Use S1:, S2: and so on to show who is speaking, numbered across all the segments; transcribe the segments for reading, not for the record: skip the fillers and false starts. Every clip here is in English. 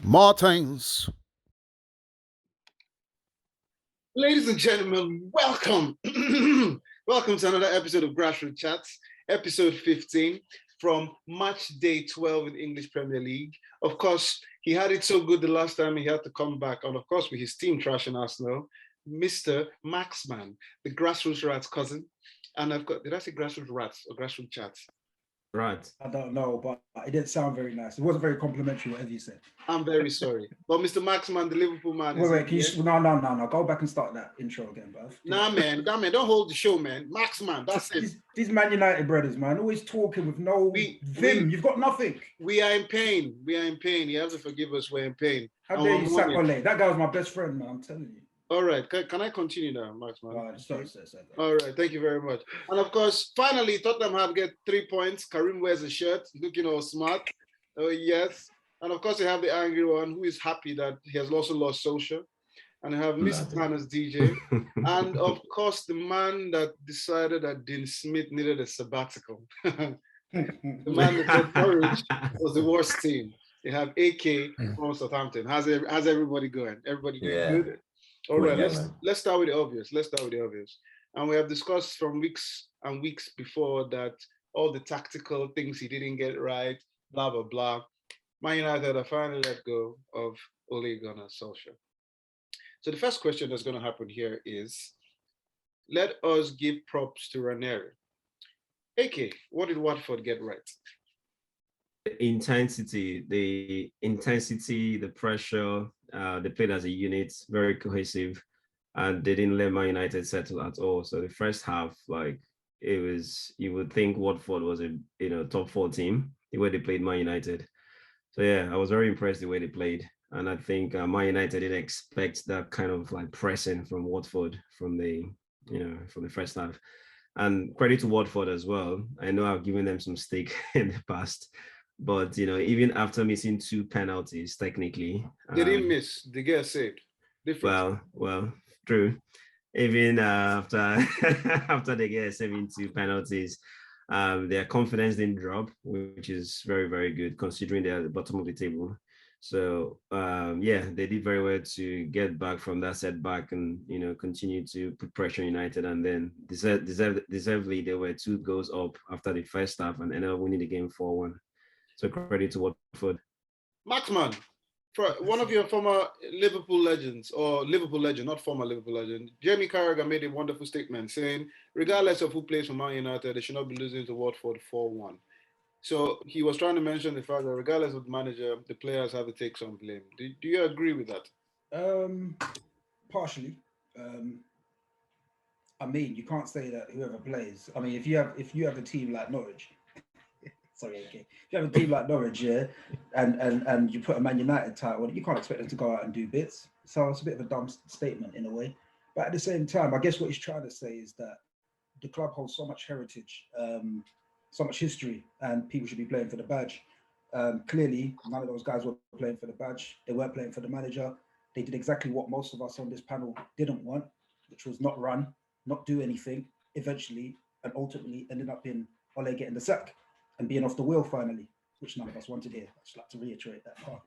S1: Martins.
S2: Ladies and gentlemen, welcome. Welcome to another episode of Grassroot Chats, episode 15 from match day 12 in English Premier League. Of course, he had it so good the last time he had to come back. And of course, with his team trashing Arsenal, Mr. Maxman, the Grassroots Rats cousin. And I've got, did I say Grassroots Rats or Grassroot Chats?
S3: Right.
S4: I don't know, but it didn't sound very nice. It wasn't very complimentary, whatever you said.
S2: I'm very sorry. But Mr. Maxman, the Liverpool man.
S4: Wait, can you... No. Go back and start that intro again, bruv.
S2: Nah, man. Don't hold the show, man. Maxman, that's it.
S4: These Man United brothers, man, always talking with no vim. You've got nothing.
S2: We are in pain. You have to forgive us. We're in pain.
S4: How dare you sack Ole? That guy was my best friend, man. I'm telling you.
S2: All right. Can I continue now, Maxman?
S4: Sorry.
S2: All right. Thank you very much. And of course, finally, Tottenham have get 3 points. Karim wears a shirt, looking all smart. Oh, yes. And of course, they have the angry one who is happy that he has also lost Solskjaer. And I have Mr. Thanos DJ. And of course, the man that decided that Dean Smith needed a sabbatical. The man that said Norwich was the worst team. They have AK from Southampton. How's everybody going? Everybody doing good? All right, let's start with the obvious. And we have discussed from weeks and weeks before that all the tactical things he didn't get right, blah, blah, blah. Man United are finally let go of Ole Gunner Solskjaer. So the first question that's going to happen here is, let us give props to Ranieri. AK, what did Watford get right?
S3: The intensity, the pressure, they played as a unit, very cohesive, and they didn't let Man United settle at all. So the first half, you would think Watford was a top 4 team, the way they played Man United. So yeah, I was very impressed the way they played. And I think Man United didn't expect that kind of pressing from Watford from the first half. And credit to Watford as well. I know I've given them some stick in the past, but even after missing 2 penalties, technically
S2: they didn't miss. They get saved.
S3: Well, true. Even after after they get 72 penalties, their confidence didn't drop, which is very, very good considering they're at the bottom of the table. So they did very well to get back from that setback and continue to put pressure on United, and then deservedly they were 2 goals up after the first half and ended up winning the game 4-1. So credit to Watford.
S2: Maxman, for one of your former Liverpool legends, or Liverpool legend, not former Liverpool legend, Jamie Carragher made a wonderful statement saying, regardless of who plays for Man United, they should not be losing to Watford 4-1. So he was trying to mention the fact that regardless of the manager, the players have to take some blame. Do you agree with that?
S4: Partially. I mean, you can't say that whoever plays. I mean, if you have a team like Norwich, sorry, okay. If you have a team like Norwich, and you put a Man United title, you can't expect them to go out and do bits. So it's a bit of a dumb statement in a way. But at the same time, I guess what he's trying to say is that the club holds so much heritage, so much history, and people should be playing for the badge. Clearly, none of those guys were playing for the badge. They weren't playing for the manager. They did exactly what most of us on this panel didn't want, which was not run, not do anything, eventually, and ultimately ended up in Ole getting the sack and being off the wheel finally, which none of us wanted here. I'd just like to reiterate that part.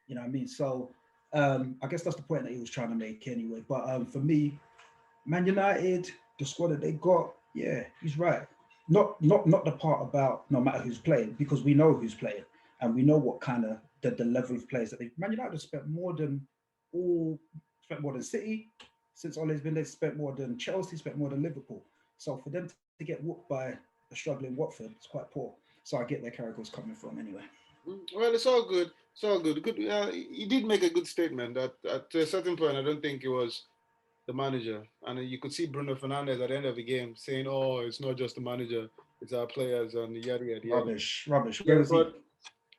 S4: You know what I mean? So I guess that's the point that he was trying to make anyway. But for me, Man United, the squad that they got, yeah, he's right. Not the part about no matter who's playing, because we know who's playing and we know what kind of the level of players that they've. Man United spent more than City since Ole's been there. Spent more than Chelsea. Spent more than Liverpool. So for them to get whooped by a struggling Watford, it's quite poor. So I get where Carragher's coming from anyway.
S2: Well, it's all good. Good. He did make a good statement that at a certain point, I don't think it was the manager. And you could see Bruno Fernandes at the end of the game saying, "Oh, it's not just the manager, it's our players," and yada yada.
S4: Rubbish.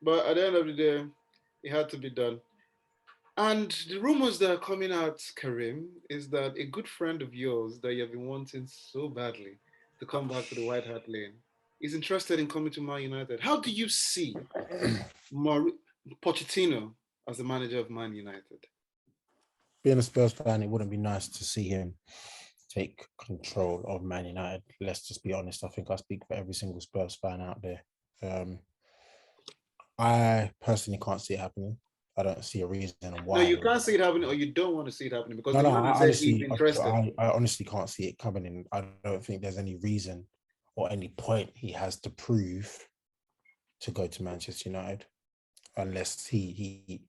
S2: But at the end of the day, it had to be done. And the rumors that are coming out, Karim, is that a good friend of yours that you have been wanting so badly to come back to the White Hart Lane is interested in coming to Man United. How do you see Pochettino as the manager of Man United?
S1: Being a Spurs fan, it wouldn't be nice to see him take control of Man United. Let's just be honest. I think I speak for every single Spurs fan out there. I personally can't see it happening. I don't see a reason why.
S2: No, you can't see it happening, or you don't want to see it happening because
S1: No,
S2: the
S1: no,
S2: man
S1: I
S2: said he's
S1: honestly,
S2: interested.
S1: I honestly can't see it coming in. I don't think there's any reason or any point he has to prove to go to Manchester United, unless he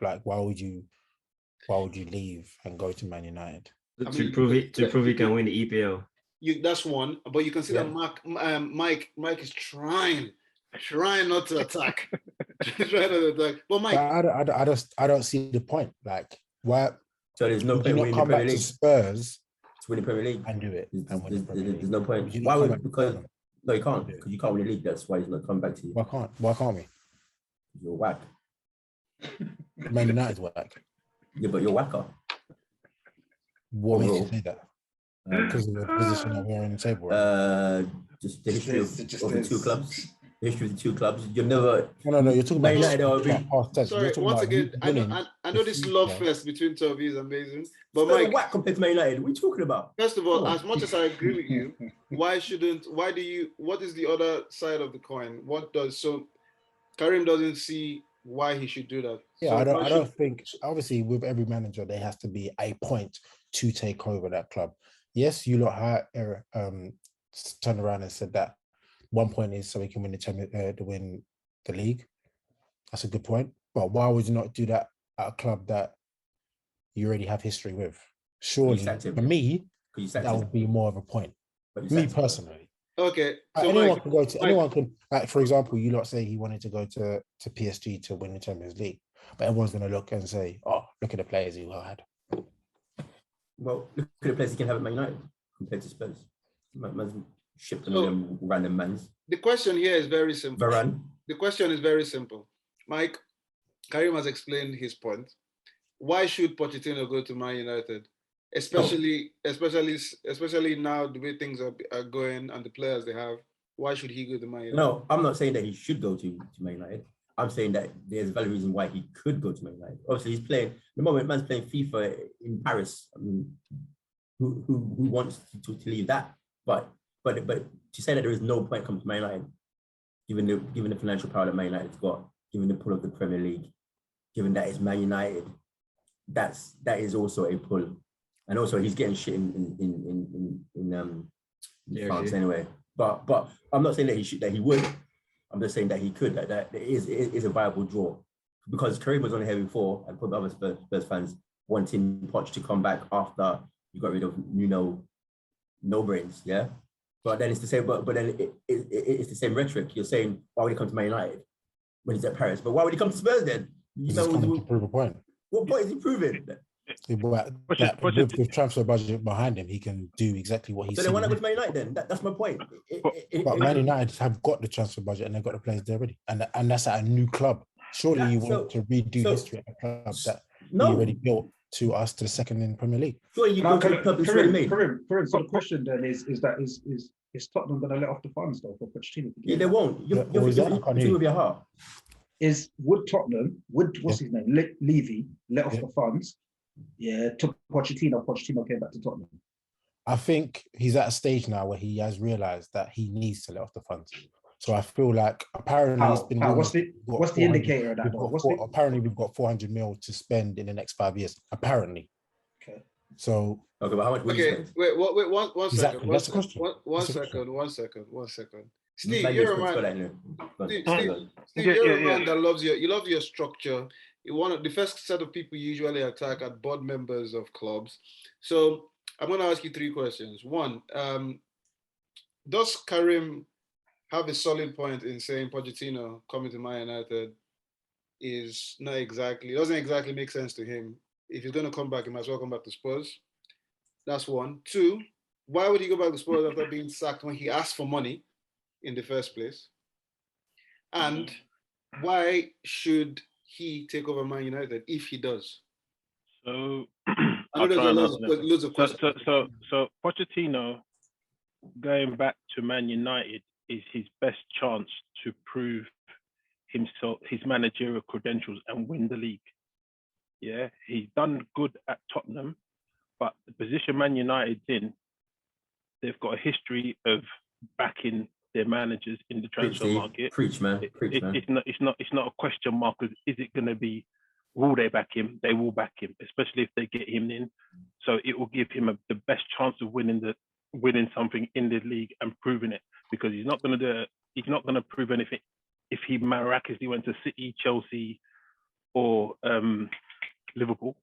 S1: like, why would you leave and go to Man United?
S2: I
S3: To
S2: mean,
S3: prove it, to prove he
S2: you-
S3: can win the EPL.
S2: That's one, but you can see
S3: Yeah.
S2: that Mike is trying not to attack, trying not to attack. But Mike,
S1: I don't see the point. Like, why?
S5: So there's no
S1: Would you
S5: point
S1: not
S5: winning the
S1: come back
S5: Premier
S1: to
S5: League
S1: Spurs
S5: to win the Premier League.
S1: and do it and win the Premier League?
S5: There's no point.
S1: Would you
S5: Why
S1: not come
S5: would
S1: back to
S5: because
S1: Tottenham?
S5: no, you can't because you can't win the league. That's why he's not coming back to you.
S1: Why can't we?
S5: You're whack.
S1: Man United's whack.
S5: Yeah, but you're whacker.
S1: What makes you
S5: Overall.
S1: say that? Because of the position that we're in the table. Right?
S5: Just the history of the two clubs. The history of the two clubs. You're never.
S1: No. You're talking about
S5: Man United are
S1: history, past tense.
S2: sorry,
S1: You're talking
S2: once
S1: about
S2: again, I
S1: winning
S2: know this
S1: the
S2: love
S1: future.
S2: fest between two of you is amazing. But
S5: But
S2: Mike,
S5: whack compared to Man United. What are you talking about?
S2: first of all,
S5: Come on.
S2: as much as I agree with you, what is the other side of the coin? Karim doesn't see why he should do that.
S1: Yeah,
S2: So
S1: I
S2: why
S1: don't
S2: should-
S1: think, obviously with every manager there has to be a point to take over that club. Yes, you lot turned around and said that one point is so we can win to win the league. That's a good point. But why would you not do that at a club that you already have history with? Surely,
S5: sacked him.
S1: for me,
S5: Because you sacked
S1: that
S5: him.
S1: would be more of a point.
S5: But you
S1: Me
S5: sacked him.
S1: personally.
S2: Okay, so
S1: Anyone
S2: Mike,
S1: can go to
S2: Mike-
S1: anyone can, like, for example, you lot say he wanted to go to PSG to win the Champions League, but everyone's gonna look and say, oh, look at the players he had.
S5: Well, look at the players he can have at Man United compared to Spurs. Man's shipping
S2: So-
S5: them random mans.
S2: the question here is very simple.
S5: Varane.
S2: The question is very simple. Mike, Karim has explained his point. Why should Pochettino go to Man United? Especially now the way things are going and the players they have. Why should he go to Man United?
S5: No, I'm not saying that he should go to Man United. I'm saying that there's a valid reason why he could go to Man United. Obviously, he's playing. The moment man's playing FIFA in Paris. I mean, who wants to leave that? But to say that there is no point coming to Man United, given the financial power that Man United's got, given the pull of the Premier League, given that it's Man United, that is also a pull. And also he's getting shit in France anyway. But I'm not saying that he would. I'm just saying that he could. That it is a viable draw, because Karim was on here before, and probably other Spurs fans wanting Poch to come back after you got rid of Nuno, no brains, yeah. But then it's the same. But then it's the same rhetoric. You're saying, why would he come to Man United when he's at Paris? But why would he come to Spurs then?
S1: He's just coming to prove a point.
S5: What point is he proving?
S1: With transfer budget behind him, he can do exactly what he's.
S5: So then why not go to Man United then? That's my point.
S1: But Man United have got the transfer budget and they've got the players there already, and that's at a new club. Surely you want to redo history at a club that he already built to us to the second in Premier League.
S5: Sure, you go to the club that's already made.
S4: Karim, so the question then is Tottenham going to let off the funds though for Pochettino?
S5: Yeah, they won't. You're with your heart.
S4: Would Tottenham, what's his name, Levy, let off the funds? Yeah, took Pochettino came back to Tottenham.
S1: I think he's at a stage now where he has realised that he needs to let off the funds. So I feel like apparently it's been.
S4: What's the indicator of that?
S1: Apparently we've got 400 mil to spend in the next 5 years. Apparently.
S4: Okay.
S1: So.
S5: Okay, but how much?
S2: Okay, wait, one second.
S1: Exactly. That's the question.
S2: One second. Steve, you're a man. Steve, you're a man that loves your structure. One of the first set of people you usually attack are board members of clubs. So I'm going to ask you 3 questions. One, does Karim have a solid point in saying Pochettino coming to Man United doesn't exactly make sense to him? If he's going to come back, he might as well come back to Spurs. That's one. 2, why would he go back to Spurs after being sacked when he asked for money in the first place? And why should he take over Man United if he does?
S6: So
S2: I know there's loads of questions.
S6: So Pochettino going back to Man United is his best chance to prove himself, his managerial credentials, and win the league. Yeah, he's done good at Tottenham, but the position Man United's in, they've got a history of backing their managers in the transfer market.
S5: Preach, man.
S6: It's not a question mark. Is it going to be Will they back him? They will back him, especially if they get him in. So it will give him the best chance of winning something in the league and proving it, because he's not going to prove anything if he miraculously went to City, Chelsea, or Liverpool.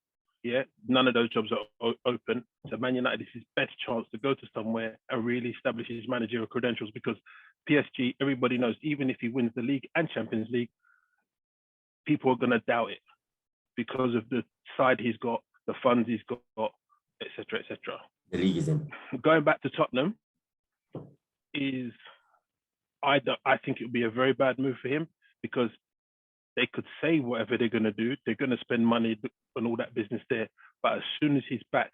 S6: Yeah, none of those jobs are open. So Man United is his best chance to go to somewhere and really establish his managerial credentials, because PSG, everybody knows, even if he wins the league and Champions League, people are going to doubt it because of the side he's got, the funds he's got, etc., etc.
S5: The league is in.
S6: Going back to Tottenham I think it would be a very bad move for him, because they could say whatever they're going to do. They're going to spend money on all that business there. But as soon as he's back,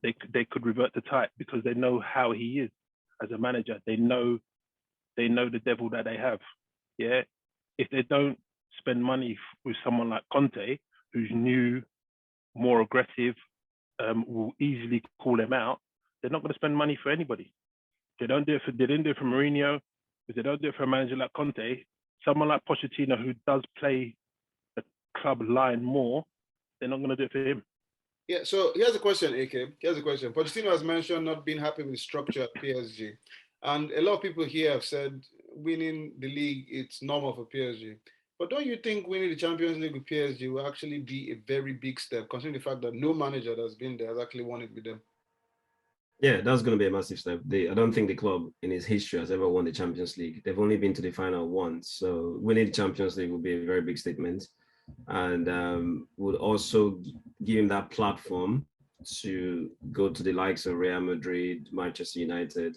S6: they could revert to type, because they know how he is as a manager. They know the devil that they have. Yeah. If they don't spend money with someone like Conte, who's new, more aggressive, will easily call them out, they're not going to spend money for anybody. They didn't do it for Mourinho. If they don't do it for a manager like Conte, someone like Pochettino, who does play the club line more, they're not going to do it for him.
S2: Yeah, so here's a question, AK. Here's a question. Pochettino has mentioned not being happy with the structure at PSG. And a lot of people here have said winning the league, it's normal for PSG. But don't you think winning the Champions League with PSG will actually be a very big step, considering the fact that no manager that's been there has actually won it with them?
S3: Yeah, that's going to be a massive step. I don't think the club in its history has ever won the Champions League. They've only been to the final once. So winning the Champions League will be a very big statement, and would also give him that platform to go to the likes of Real Madrid, Manchester United,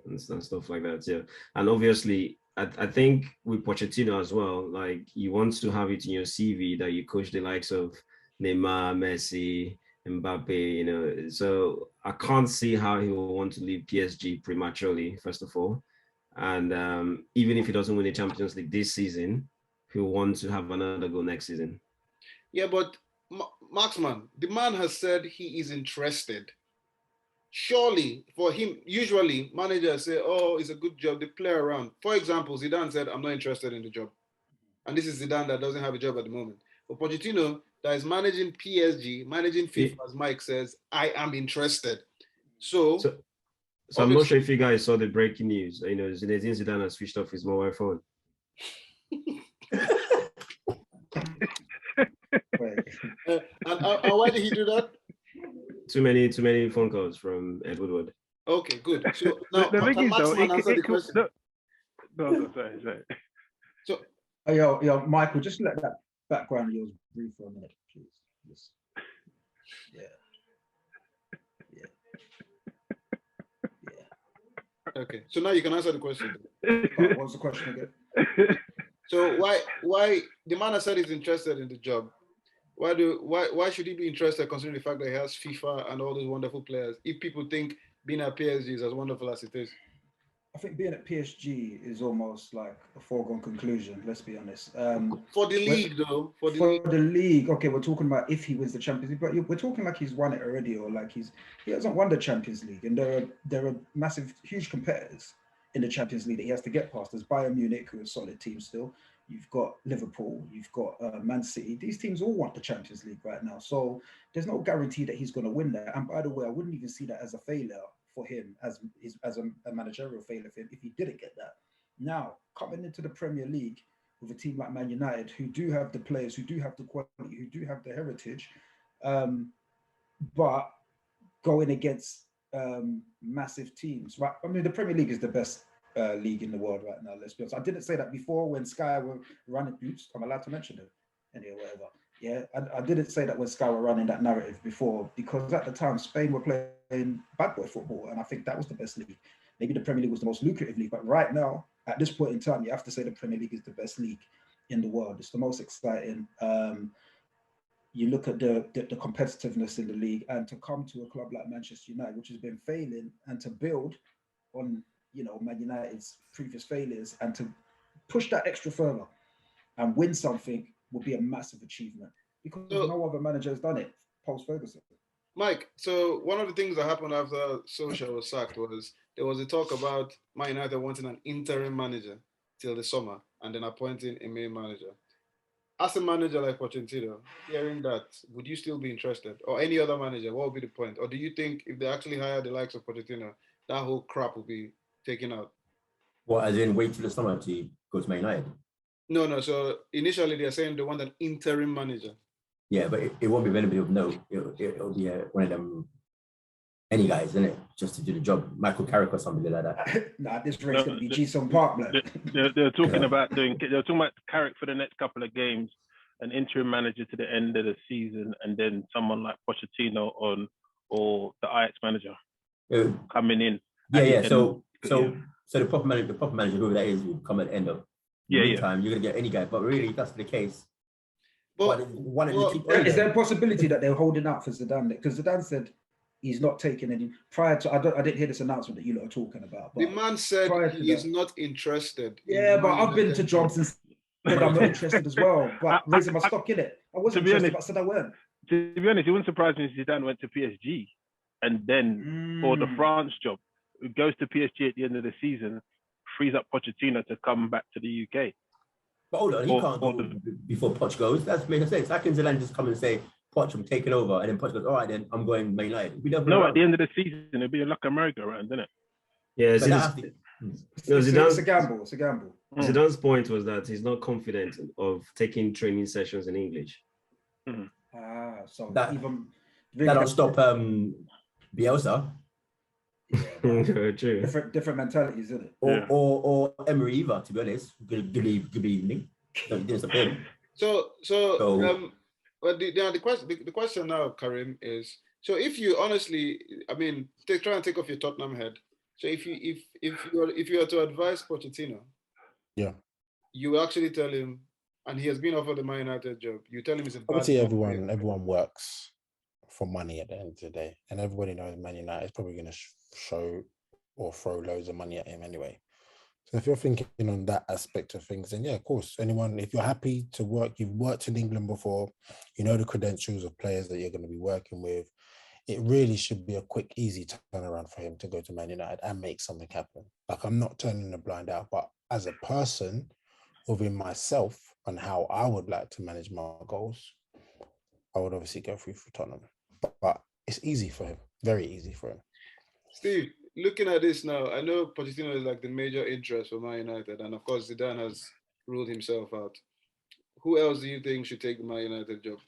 S3: and stuff like that. Yeah, and obviously, I think with Pochettino as well, like, you want to have it in your CV that you coach the likes of Neymar, Messi, Mbappe, so I can't see how he will want to leave PSG prematurely, first of all. And even if he doesn't win the Champions League this season, he'll want to have another go next season.
S2: Yeah, but Marksman, the man has said he is interested. Surely, for him, usually managers say, oh, it's a good job, they play around. For example, Zidane said, I'm not interested in the job. And this is Zidane that doesn't have a job at the moment. But Pochettino, that is managing PSG, managing FIFA, as Mike says, I am interested. So
S3: I'm not sure if you guys saw the breaking news. Zinedine Zidane has switched off his mobile phone.
S2: and why did he do that?
S3: Too many phone calls from Ed Woodward.
S2: Okay, good. So now,
S6: the thing is, though,
S2: sorry.
S4: So, yo, Michael, just let that background of yours breathe for a minute, please. Just, yeah.
S2: Okay, so now you can answer the question.
S4: What was the question again?
S2: So why the man has said he's interested in the job? Why should he be interested, considering the fact that he has FIFA and all those wonderful players, if people think being at PSG is as wonderful as it is?
S4: I think being at PSG is almost like a foregone conclusion, let's be honest.
S2: For the league, though. For
S4: the league, okay, we're talking about if he wins the Champions League, but we're talking like he's won it already, or like he hasn't won the Champions League. And there are massive, huge competitors in the Champions League that he has to get past. There's Bayern Munich, who are a solid team still. You've got Liverpool, you've got Man City. These teams all want the Champions League right now. So there's no guarantee that he's going to win that. And by the way, I wouldn't even see that as a failure for him, as a managerial failure for him if he didn't get that. Now, coming into the Premier League with a team like Man United, who do have the players, who do have the quality, who do have the heritage, but going against massive teams, right? I mean, the Premier League is the best league in the world right now, let's be honest. I didn't say that before when Sky were running boots. I'm allowed to mention it. Anyway, whatever. Yeah, I didn't say that when Sky were running that narrative before, because at the time Spain were playing bad boy football, and I think that was the best league. Maybe the Premier League was the most lucrative league, but right now, at this point in time, you have to say the Premier League is the best league in the world. It's the most exciting. You look at the competitiveness in the league, and to come to a club like Manchester United, which has been failing, and to build on Man United's previous failures, and to push that extra further and win something would be a massive achievement, because no other manager has done it post-Ferguson.
S2: Mike, so one of the things that happened after Solskjaer was sacked was there was a talk about Man United wanting an interim manager till the summer and then appointing a main manager. as a manager like Pochettino, hearing that, would you still be interested? Or any other manager, what would be the point? Or do you think if they actually hire the likes of Pochettino, that whole crap will be taken out?
S5: What, as in wait till the summer to go to Man United?
S2: No. So initially they're saying they want an interim manager.
S5: Yeah, but it won't be anybody of note. It'll be one of them, any guys, isn't it? Just to do the job. Michael Carrick or somebody like that.
S4: Nah, this race going to be Jason Park, man.
S6: They're talking about they're talking about Carrick for the next couple of games, an interim manager to the end of the season, and then someone like Pochettino or the Ajax manager coming in.
S5: Yeah. So the proper manager, whoever that is, will come at the end of. Meantime, you're gonna get any guy. But really, if that's the case.
S4: Is there a possibility that they're holding out for Zidane? Because Zidane said he's not taking any prior to. I didn't hear this announcement that you lot are talking about. But
S2: the man said he's not interested.
S4: Yeah, but I've been to jobs and said I'm not interested as well. But raising my stock in it, I wasn't interested, but I said I weren't.
S6: To be honest, it wouldn't surprise me if Zidane went to PSG and then for the France job, goes to PSG at the end of the season, frees up Pochettino to come back to the UK.
S5: But hold on, he can't go before Poch goes. That's makes sense. How can Zidane just come and say, Poch, I'm taking over, and then Poch goes, all right, then I'm going Man United.
S6: No, at the end of the season, it'll be like a merry-go-round, isn't it?
S3: Yeah,
S4: it's a gamble. It's a gamble.
S3: Zidane's point was that he's not confident of taking training sessions in English.
S4: So
S5: that
S4: even
S5: that'll stop Bielsa.
S3: True.
S4: Different mentalities, isn't it?
S5: Or Emery either, to be honest. Good evening.
S2: But the question now, Karim, is so if you honestly, I mean, try and take off your Tottenham head. So if you are to advise Pochettino, you actually tell him, and he has been offered the Man United job, you tell him it's a bad.
S1: Obviously, everyone works for money at the end of the day, and everybody knows Man United is probably going to show or throw loads of money at him anyway. So if you're thinking on that aspect of things, then yeah, of course, anyone, if you're happy to work, you've worked in England before, you know the credentials of players that you're going to be working with, it really should be a quick, easy turnaround for him to go to Man United and make something happen. Like, I'm not turning a blind eye, but as a person, within myself and how I would like to manage my goals, I would obviously go through for Tottenham. But it's easy for him, very easy for him.
S2: Steve, looking at this now, I know Pochettino is like the major interest for Man United, and of course Zidane has ruled himself out. Who else do you think should take the Man United job?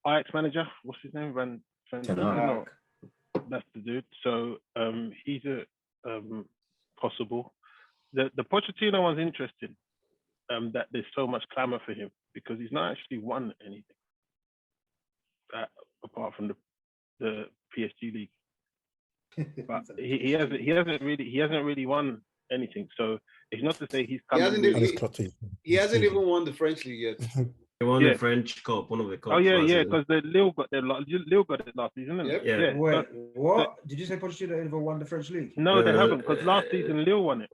S6: Ajax manager, what's his name? Van That's the dude. So he's a possible. The Pochettino one's interesting. That there's so much clamour for him because he's not actually won anything apart from the PSG league. But he hasn't really won anything. So it's not to say he's coming.
S2: He hasn't even won the French league yet.
S3: He won the French Cup, one of the cups.
S6: Oh yeah, because the Lille got it last season, isn't it?
S2: Yep.
S6: Yeah.
S4: Wait, what? Did you say Pochettino ever won the French league?
S6: No, they haven't, because last season Lille won it.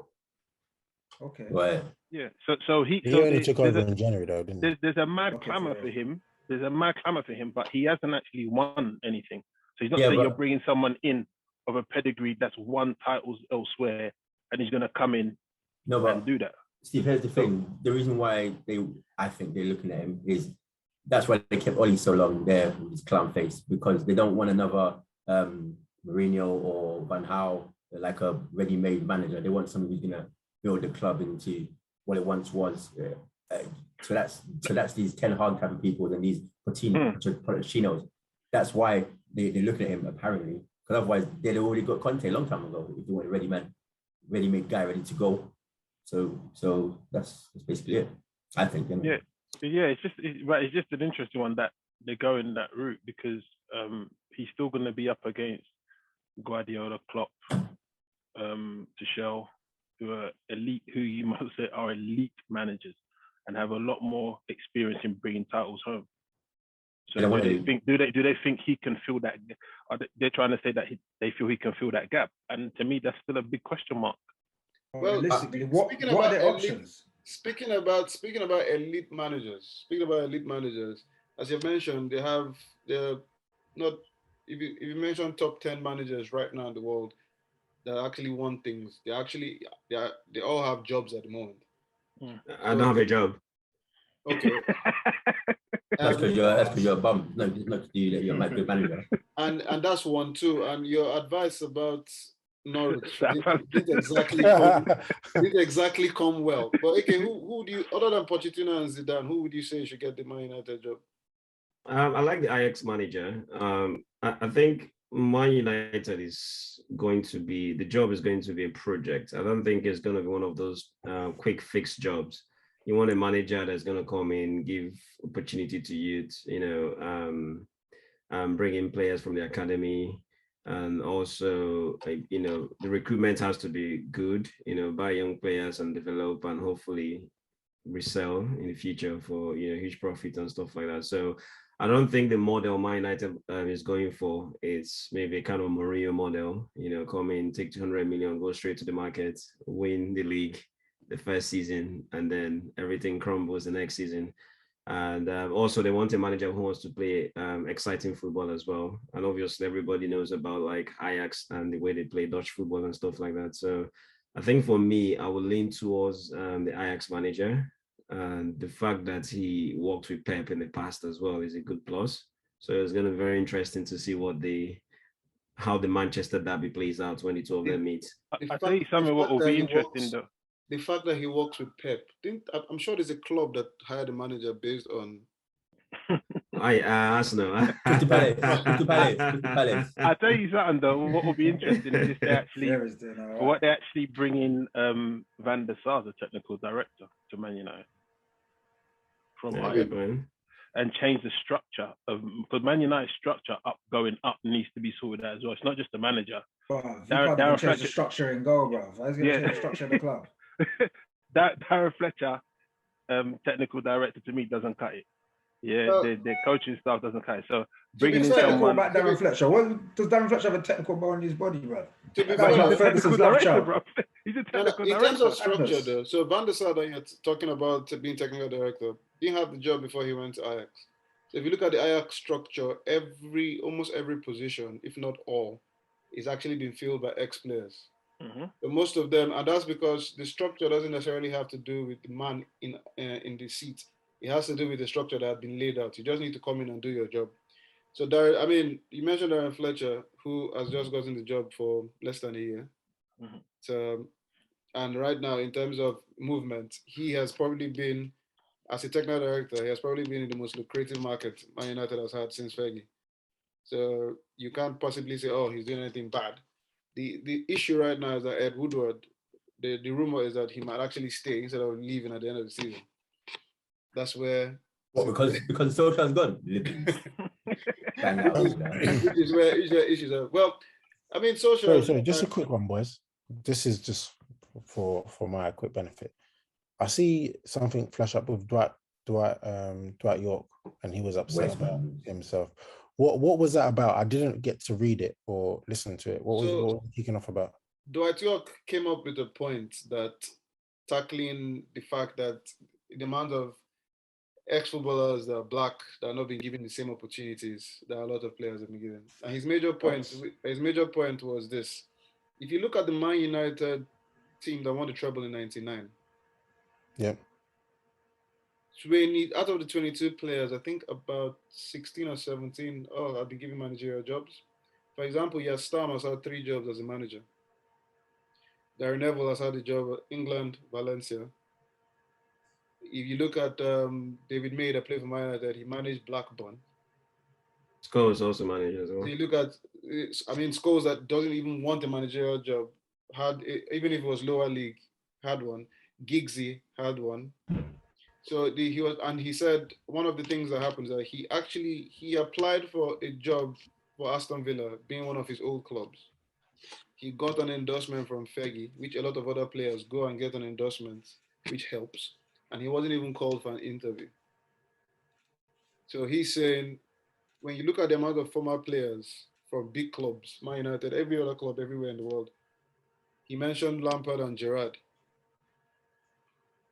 S4: Okay.
S5: Right.
S6: Yeah. So he
S1: only took over in January though, didn't he?
S6: There's a mad clamour for him. There's a mad clamour for him, but he hasn't actually won anything. So he's not saying you're bringing someone in of a pedigree that's won titles elsewhere, and he's going to come in and do that.
S5: Steve, here's the thing. The reason why I think they're looking at him is that's why they kept Ole so long there with his clown face, because they don't want another Mourinho or Van Howe, like a ready-made manager. They want somebody who's going to build the club into what it once was. So that's these Ten Hag type of people and these Pochettinos. That's why they're looking at him, apparently, because otherwise they'd already got Conte a long time ago if they want a ready-made guy ready to go. So that's basically it, I think.
S6: Anyway. Yeah. It's just an interesting one that they go in that route because he's still going to be up against Guardiola, Klopp, Tuchel, who are elite, who you must say are elite managers and have a lot more experience in bringing titles home. So do they think he can fill that? They're trying to say that they feel he can fill that gap, and to me that's still a big question mark.
S2: Well,
S4: realistically, what are the options?
S2: Speaking about elite managers, as you've mentioned, they're not. If you mention top 10 managers right now in the world, that actually want things. They all have jobs at the moment.
S3: I don't have a job.
S2: Okay.
S5: That's because you're a bum. No, it's not to do that. You're a good manager.
S2: And that's one too. And your advice about Norwich did exactly come well. But okay, who do you, other than Pochettino and Zidane, who would you say should get the Man United job?
S3: I like the Ajax manager. I think Man United is going to be, the job is going to be a project. I don't think it's going to be one of those quick fix jobs. You want a manager that's going to come in, give opportunity to youth, bring in players from the academy, and also, the recruitment has to be good, buy young players and develop and hopefully resell in the future for, huge profit and stuff like that. So I don't think the model Man United is going for is maybe a kind of Mourinho model, come in, take 200 million, go straight to the market, win the league the first season, and then everything crumbles the next season. And also they want a manager who wants to play exciting football as well. And obviously everybody knows about like Ajax and the way they play Dutch football and stuff like that. So I think for me, I would lean towards the Ajax manager. And the fact that he worked with Pep in the past as well is a good plus. So it's going to be very interesting to see how the Manchester derby plays out when the two of them meet.
S6: I tell you something what will be interesting though.
S2: The fact that he works with Pep, I'm sure there's a club that hired a manager based on.
S3: Arsenal.
S5: I
S6: tell you something though. What will be interesting is if they actually, what they actually bring in Van der Sar as a technical director to Man United from and change the structure of, because Man United's structure going up needs to be sorted out as well. It's not just the manager.
S4: Bro, you can't change the structure in goal, bro. How's he going to change the structure of the club?
S6: Darren Fletcher, technical director, to me doesn't cut it. Yeah, the coaching staff doesn't cut it. So bringing in someone
S4: about Darren Fletcher. What does Darren Fletcher have a technical bone in his body, bro?
S6: He's a technical director, bro. He's a technical director.
S2: In terms of structure, though, so Van der Sar that you're talking about being technical director, didn't have the job before he went to Ajax. So if you look at the Ajax structure, almost every position, if not all, is actually being filled by ex-players. But most of them, and that's because the structure doesn't necessarily have to do with the man in the seat. It has to do with the structure that has been laid out. You just need to come in and do your job. So you mentioned Darren Fletcher, who has just gotten the job for less than a year. So, and right now, in terms of movement, he has probably been, as a technical director, he has probably been in the most lucrative market Man United has had since Fergie. So you can't possibly say, oh, he's doing anything bad. The issue right now is that Ed Woodward, the rumor is that he might actually stay instead of leaving at the end of the season. That's where...
S5: What, because Solskjaer's gone?
S2: Which is where issues are. Well, I mean, Solskjaer...
S1: Sorry, just a quick one, boys. This is just for my quick benefit. I see something flash up with Dwight York, and he was upset about himself. What was that about? I didn't get to read it or listen to it. What was he kicking off about?
S2: Dwight York came up with a point that tackling the fact that the amount of ex-footballers that are black that are not being given the same opportunities that a lot of players have been given. And his major point was this. If you look at the Man United team that won the treble in 99,
S1: yeah.
S2: Out of the 22 players, I think about 16 or 17 have been given managerial jobs. For example, Stam has had 3 jobs as a manager. Darren Neville has had a job at England, Valencia. If you look at David May, that played for Man United, he managed Blackburn.
S3: Scholes also managed as well.
S2: So you look at, Scholes that doesn't even want a managerial job, even if it was lower league, had one. Giggsy had one. So he said one of the things that happened is that he applied for a job for Aston Villa, being one of his old clubs. He got an endorsement from Fergie, which a lot of other players go and get an endorsement, which helps. And he wasn't even called for an interview. So he's saying, when you look at the amount of former players from big clubs, Man United, every other club everywhere in the world, he mentioned Lampard and Gerrard.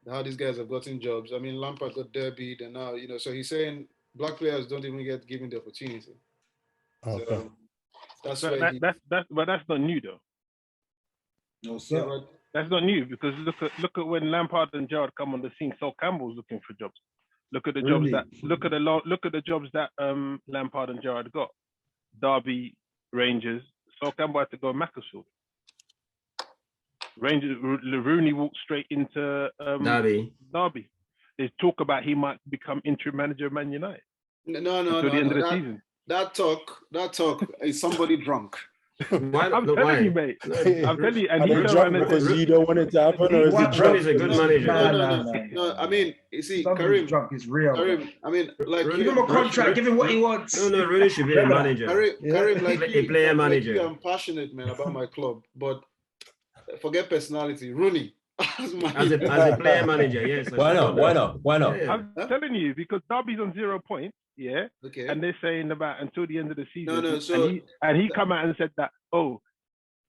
S2: How these guys have gotten jobs. I mean, Lampard got derbied, and now, so he's saying black players don't even get given the opportunity.
S1: Okay.
S2: So that's
S6: but that's not new though.
S4: No,
S2: Yeah,
S4: sir.
S2: but
S6: That's not new because look at when Lampard and Gerrard come on the scene. Sol Campbell's looking for jobs. Look at the jobs
S4: Really?
S6: look at the jobs that Lampard and Gerrard got. Derby, Rangers. Sol Campbell had to go Macclesfield. Rangers. Rooney walked straight into
S3: Derby.
S6: Derby. There's talk about he might become interim manager of Man United
S2: no.
S6: until the end of the season.
S2: That talk is somebody drunk.
S3: Why?
S6: I'm
S3: no,
S6: telling
S3: why?
S6: you, mate. I'm telling you, and
S1: Are
S6: he
S1: they
S6: turned
S1: drunk
S6: around and
S1: because
S6: said,
S1: you don't want it to happen, or is
S4: Why-
S1: he drunk?
S3: Rooney's a good manager.
S2: No. I mean, you see,
S4: Somebody's
S2: Karim.
S4: drunk is real.
S2: Karim. I mean, like
S3: Rooney-
S4: Give him a contract. Give him what he wants.
S3: No, Rooney should be a manager.
S2: Karim, like
S3: A player manager.
S2: I'm passionate, man, about my club, but forget personality. Rooney.
S3: As a player manager, yes.
S5: Why not?
S3: Yeah.
S6: I'm telling you, because Derby's on 0 points, yeah,
S2: Okay.
S6: and they're saying about until the end of the season.
S2: No, so-
S6: and he come out and said that,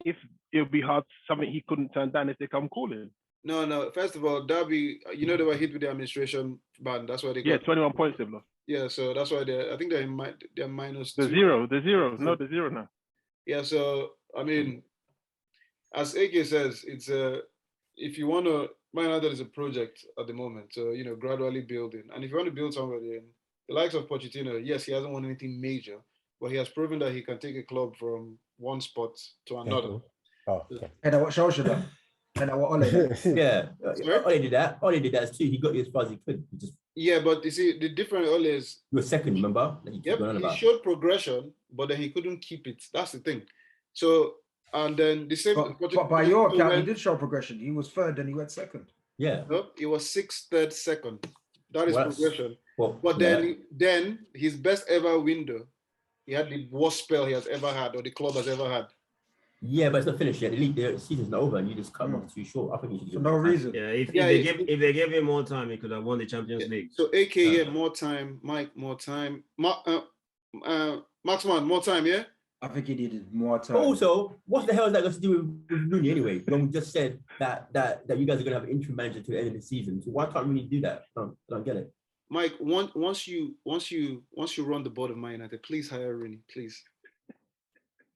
S6: if it'll be hard, something he couldn't turn down if they come calling.
S2: No. First of all, Derby, they were hit with the administration ban. That's why they got.
S6: Yeah, 21 points they've lost.
S2: Yeah, so that's why I think they're minus.
S6: The
S2: 2.
S6: zero. No, the zero now.
S2: Yeah, so I mean, as AK says, it's if you want to, Man United is a project at the moment, so gradually building. And if you want to build somebody, in the likes of Pochettino, yes, he hasn't won anything major, but he has proven that he can take a club from one spot to another.
S1: Oh, okay.
S4: And what Solskjaer done? And what Ole done?
S5: Yeah, Ole did that. Ole did that too. He got you as far as he could.
S2: Yeah, but you see, the difference Ole is,
S5: You were second, remember?
S2: yep, he showed progression, but then he couldn't keep it. That's the thing. So, and then the same.
S4: But by your account, he did show progression. He was third, then he went second.
S5: Yeah.
S2: No, it was 6th, 3rd, 2nd. That is
S5: Well,
S2: progression.
S5: Well,
S2: But
S5: yeah.
S2: then his best ever window, he had the worst spell he has ever had, or the club has ever had.
S5: Yeah, but it's not finished yet. The season's not over, and you just cut him off too short. I think you should
S4: For
S5: give
S4: no
S5: him time.
S4: reason.
S3: Yeah, if they gave him more time, he could have won the Champions League.
S2: So AK, more time. Mike, more time. Maxman, more time, yeah?
S4: I think he needed more time.
S5: Also, what the hell is that got to do with Rooney anyway? When we just said that you guys are going to have an interim manager to the end of the season, so why can't Rooney do that? I don't get it.
S2: Mike, once you run the board of Man United, please hire Rooney, please.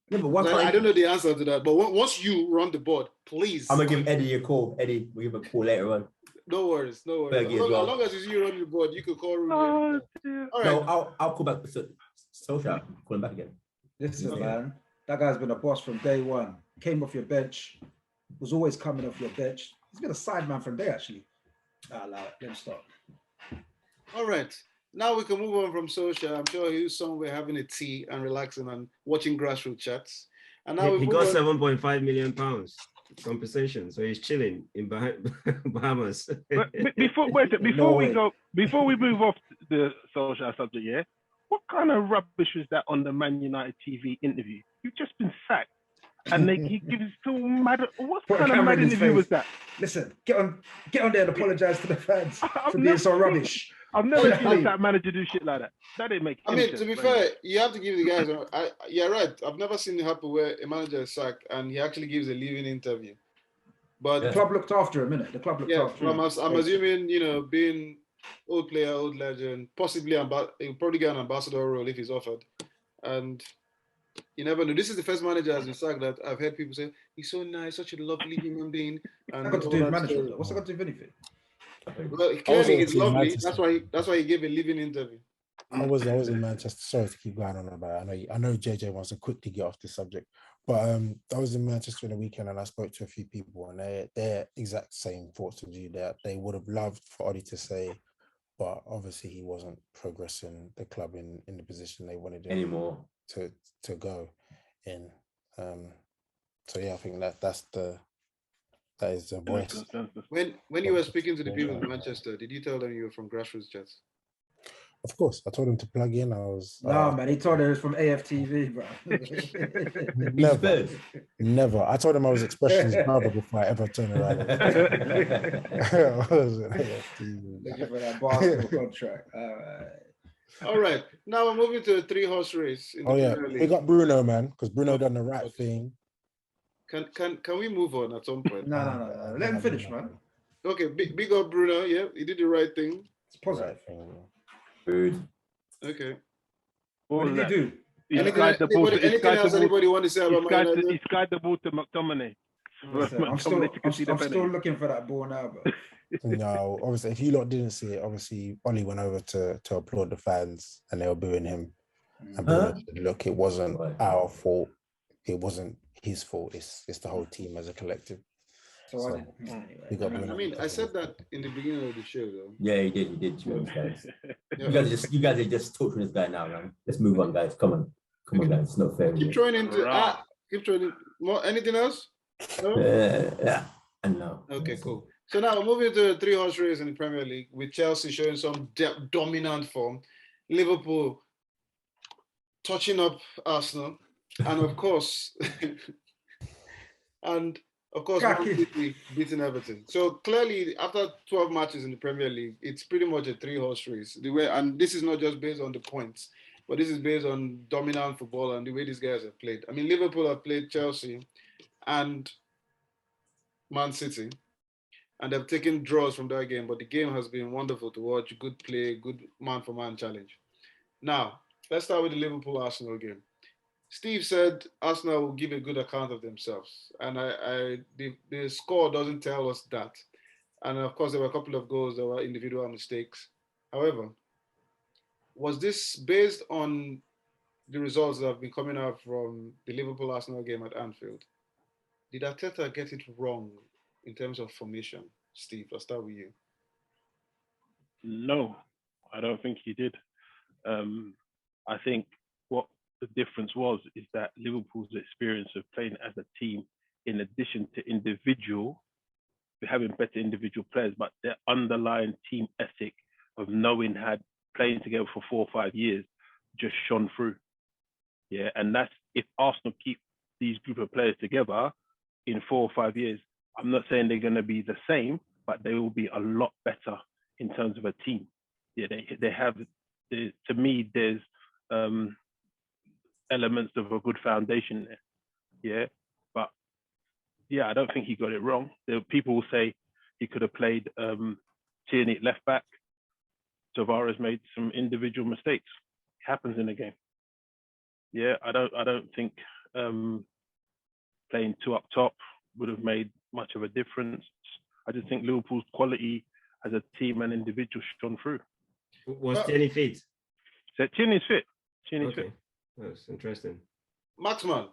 S5: Yeah, but why can't
S2: I don't know the answer to that, but once you run the board, please.
S5: I'm gonna give Eddie a call. Eddie, we'll give a call later on.
S2: No worries.
S5: Fergie
S2: As
S5: as well.
S2: long as it's you run the board, you could call Rooney.
S6: Oh, dear.
S2: All right.
S5: No, I'll call back. Solskjaer, call him back again.
S4: Listen,
S5: Okay.
S4: man, that guy's been a boss from day one. Came off your bench, was always coming off your bench. He's been a sideman from day, actually. Let him stop.
S2: All right. Now we can move on from Solskjaer. I'm sure he's somewhere having a tea and relaxing and watching Grassroot Chats. And now
S3: He got £7.5 million compensation, so he's chilling in Bahamas.
S6: But before we move off the Solskjaer subject, yeah, what kind of rubbish was that on the Man United TV interview? You've just been sacked, and he gives so mad. What
S4: Put a
S6: kind of
S4: camera
S6: mad
S4: in his
S6: interview
S4: face.
S6: was that?
S4: Listen, get on there and apologize to the fans for being so rubbish.
S6: I've never
S4: Honestly.
S6: seen that manager do shit like that. That didn't make
S2: I
S6: any
S2: mean,
S6: sense,
S2: to be
S6: man.
S2: fair, you have to give the guys. You're right. I've never seen it happen where a manager is sacked and he actually gives a leaving interview. But
S4: The club looked after him, innit? The club looked after him.
S2: I'm assuming being old player, old legend, possibly he'll probably get an ambassador role if he's offered. And you never know. This is the first manager as been sacked that I've heard people say he's so nice, such a lovely human being. And
S4: What's that got to
S2: all
S4: do with
S2: that
S4: management?
S2: story.
S4: What's that got to do with anything?
S2: Well, clearly he's
S1: in
S2: lovely.
S1: Manchester.
S2: That's why he gave a living interview.
S1: I was in Manchester. Sorry to keep going on about it. I know JJ wants to quickly get off this subject, but I was in Manchester in the weekend and I spoke to a few people and they're exact same thoughts as you, that they would have loved for Ollie to say, but obviously he wasn't progressing the club in the position they wanted him
S5: Anymore.
S1: to go in. So yeah, I think that is the voice.
S2: When you were speaking to the people in Manchester, did you tell them you were from Grassroots Chats?
S1: Of course, I told him to plug in. I was
S4: No, man, he told her it was from AFTV, bro.
S1: never. I told him I was Expression's brother before I ever turned around. I was an AFTV.
S4: Looking for that basketball contract.
S2: All right. Now we're moving to a 3-horse race. In the
S1: Oh yeah,
S2: Premier League.
S1: we got Bruno, man, because Bruno done the right thing.
S2: Can we move on at some point?
S4: No. Let him finish, man.
S2: Okay, big up Bruno. Yeah, he did the right thing.
S4: It's positive.
S1: Right thing.
S5: Food.
S2: Okay.
S4: What did he do?
S2: Anything else anybody want to say about Man United?
S6: He skied the ball to McTominay.
S4: Listen, I'm still looking for that ball now, bro.
S1: No, obviously, if you lot didn't see it, obviously, Ollie went over to applaud the fans and they were booing him. And Bruno said, look, it wasn't our fault. It wasn't his fault. It's the whole team as a collective.
S4: So
S2: anyway. I said that in the beginning of the show, though.
S5: Yeah, he did. Guys. You guys are just torturing this guy now, man. Let's move on, guys. Come on, guys. It's not fair.
S2: Keep throwing into. Keep throwing. More. Anything else? No.
S5: Yeah. No.
S2: Okay, cool. So now we're moving to the 3-horse race in the Premier League with Chelsea showing some dominant form, Liverpool touching up Arsenal, and of course, Man City beating Everton. So clearly, after 12 matches in the Premier League, it's pretty much a 3-horse race. And this is not just based on the points, but this is based on dominant football and the way these guys have played. I mean, Liverpool have played Chelsea and Man City, and they've taken draws from that game, but the game has been wonderful to watch. Good play, good man-for-man challenge. Now, let's start with the Liverpool-Arsenal game. Steve said Arsenal will give a good account of themselves, and the score doesn't tell us that. And of course, there were a couple of goals that were individual mistakes. However, was this based on the results that have been coming out from the Liverpool-Arsenal game at Anfield? Did Arteta get it wrong in terms of formation? Steve, I'll start with you.
S6: No, I don't think he did. I think what the difference is that Liverpool's experience of playing as a team, in addition to having better individual players, but their underlying team ethic of knowing playing together for 4 or 5 years just shone through. Yeah, and that's if Arsenal keep these group of players together in 4 or 5 years. I'm not saying they're going to be the same, but they will be a lot better in terms of a team. Yeah, they have. To me, there's elements of a good foundation there. Yeah, but yeah, I don't think he got it wrong. People will say he could have played Tierney at left back. Tavares made some individual mistakes. It happens in a game. Yeah, I don't think playing 2 up top would have made much of a difference. I just think Liverpool's quality as a team and individual shone through.
S3: Was Tierney fit?
S6: So Tierney's fit. Tierney's fit.
S3: That's interesting.
S2: Maxman,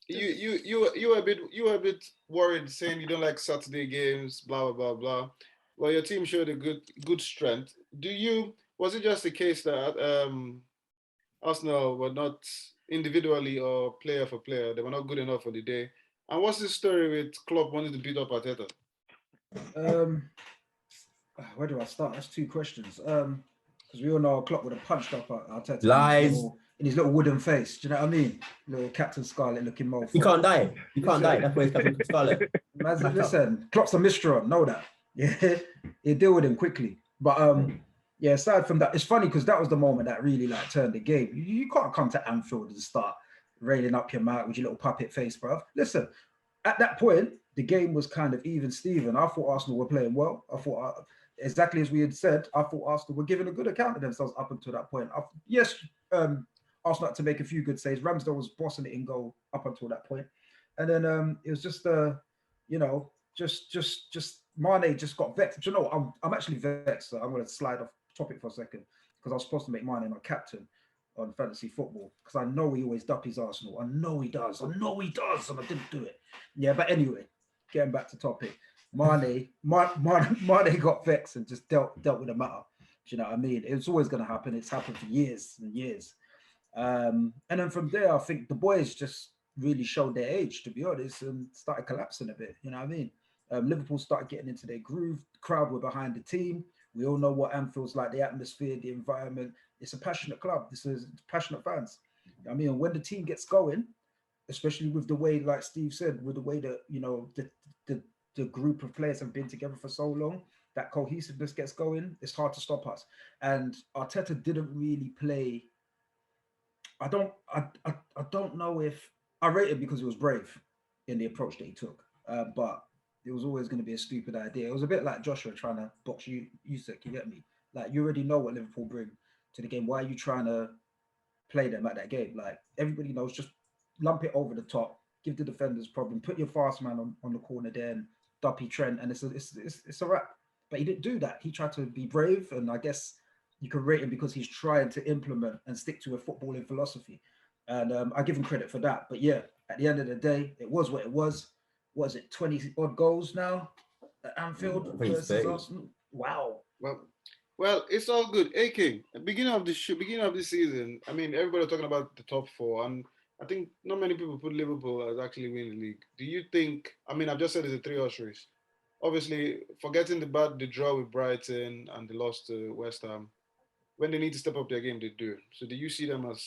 S2: you were a bit worried, saying you don't like Saturday games, blah blah blah blah. Well, your team showed a good strength. Was it just the case that Arsenal were not individually or player for player, they were not good enough for the day? And what's the story with Klopp wanting to beat up Arteta?
S4: Where do I start? That's 2 questions. Because we all know Klopp would have punched up Arteta.
S5: Lies.
S4: In his little wooden face. Do you know what I mean? Little Captain Scarlet looking mofo.
S5: He can't die. He can't die. That's why he's Captain Scarlet.
S4: Listen, Klopp's a Mistron. Know that. Yeah, you deal with him quickly. But yeah, aside from that, it's funny because that was the moment that really turned the game. You can't come to Anfield and start railing up your mouth with your little puppet face, bruv. Listen, at that point, the game was kind of even Steven. I thought Arsenal were playing well. I thought, exactly as we had said, I thought Arsenal were giving a good account of themselves up until that point. Arsenal had to make a few good saves. Ramsdale was bossing it in goal up until that point. And then it was just, just Mane just got vexed. Do you know, I'm actually vexed. So I'm going to slide off topic for a second because I was supposed to make Mane my captain on fantasy football because I know he always duppies Arsenal. I know he does. And I didn't do it. Yeah, but anyway, getting back to topic. Mane got vexed and just dealt with the matter. Do you know what I mean? It's always going to happen. It's happened for years and years. And then from there, I think the boys just really showed their age, to be honest, and started collapsing a bit. You know what I mean? Liverpool started getting into their groove. The crowd were behind the team. We all know what Anfield's like, the atmosphere, the environment. It's a passionate club. This is passionate fans. I mean, when the team gets going, especially with the way, like Steve said, with the way that, the group of players have been together for so long, that cohesiveness gets going, it's hard to stop us. And Arteta didn't really play. I don't know if I rate him because he was brave in the approach that he took, but it was always going to be a stupid idea. It was a bit like Joshua trying to box you, Usyk, you get me? Like, you already know what Liverpool bring to the game. Why are you trying to play them at that game? Like, everybody knows, just lump it over the top, give the defenders problem, put your fast man on the corner there and Duppy Trent, and it's a wrap. But he didn't do that. He tried to be brave, and I guess you can rate him because he's trying to implement and stick to a footballing philosophy. And I give him credit for that. But yeah, at the end of the day, it was what it was. What is it, 20 odd goals now at Anfield versus Arsenal? Wow.
S2: Well, it's all good. AK, beginning of the season, I mean, everybody talking about the top four, and I think not many people put Liverpool as actually winning the league. Do you think? I mean, I've just said it's a 3-horse race. Obviously, forgetting the draw with Brighton and the loss to West Ham, when they need to step up their game, they do. So, do you see them as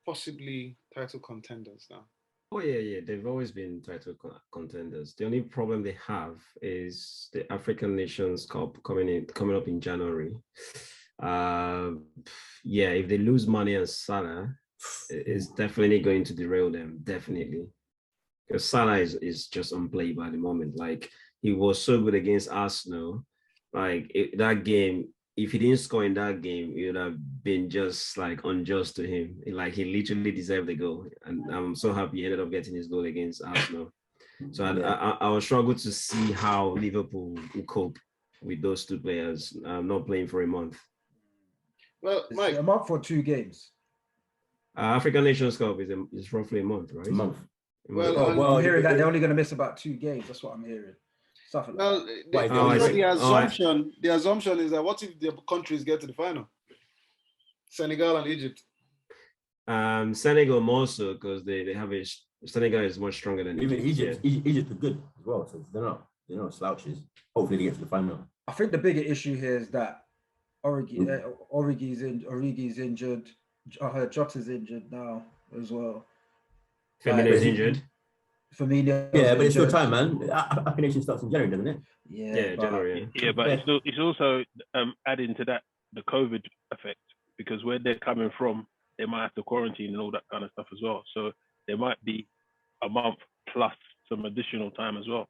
S2: possibly title contenders now?
S3: Oh yeah. They've always been title contenders. The only problem they have is the African Nations Cup coming up in January. If they lose Mane and Salah, it's definitely going to derail them. Definitely, because Salah is just unplayable at the moment. Like, he was so good against Arsenal. Like, that game, if he didn't score in that game, it would have been just like unjust to him. Like, he literally deserved the goal. And I'm so happy he ended up getting his goal against Arsenal. So I was struggle to see how Liverpool will cope with those two players not playing for a month.
S2: Well, Mike,
S4: a month or 2 games?
S3: African Nations Cup is roughly a month, right?
S5: A month.
S4: I'm hearing that they're only going to miss about 2 games. That's what I'm hearing.
S2: Well, the assumption is that what if the countries get to the final? Senegal and Egypt.
S3: Senegal more so because they have Senegal is much stronger than
S5: even
S3: Egypt.
S5: Egypt is good as well, so they're not slouches. Hopefully they get to the final.
S4: I think the bigger issue here is that Origi's injured. I heard Jota's injured now as well.
S3: Firmino's injured.
S4: Firmino.
S5: Yeah, but it's still time, man. African Nation starts in January, doesn't it?
S3: Yeah, January.
S6: Yeah, but it's also adding to that the COVID effect, because where they're coming from, they might have to quarantine and all that kind of stuff as well. So there might be a month plus some additional time as well.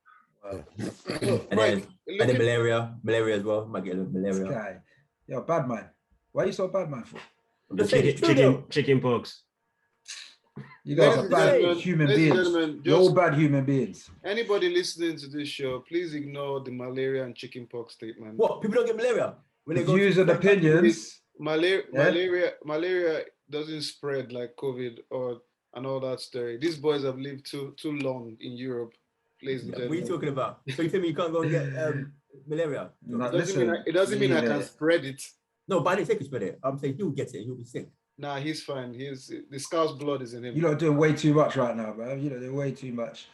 S5: And then malaria as well. Might get a little malaria.
S4: This guy, yo, bad man. Why are you so bad man for?
S3: Chicken pox.
S4: You guys are bad human beings. You're all bad human beings.
S2: Anybody listening to this show, please ignore the malaria and chickenpox statement.
S5: What? People don't get malaria? When they
S4: Views and opinions.
S2: Malaria doesn't spread like COVID and all that story. These boys have lived too long in Europe. Ladies and gentlemen.
S5: What are you talking about? So you tell me you can't go and get malaria?
S2: It doesn't mean I can spread it.
S5: No, but I didn't say you spread it. I'm saying he'll get it and he'll be sick.
S2: Nah, he's fine. The Scouse blood is in him.
S4: You're not doing way too much right now, bro. You're doing way too much.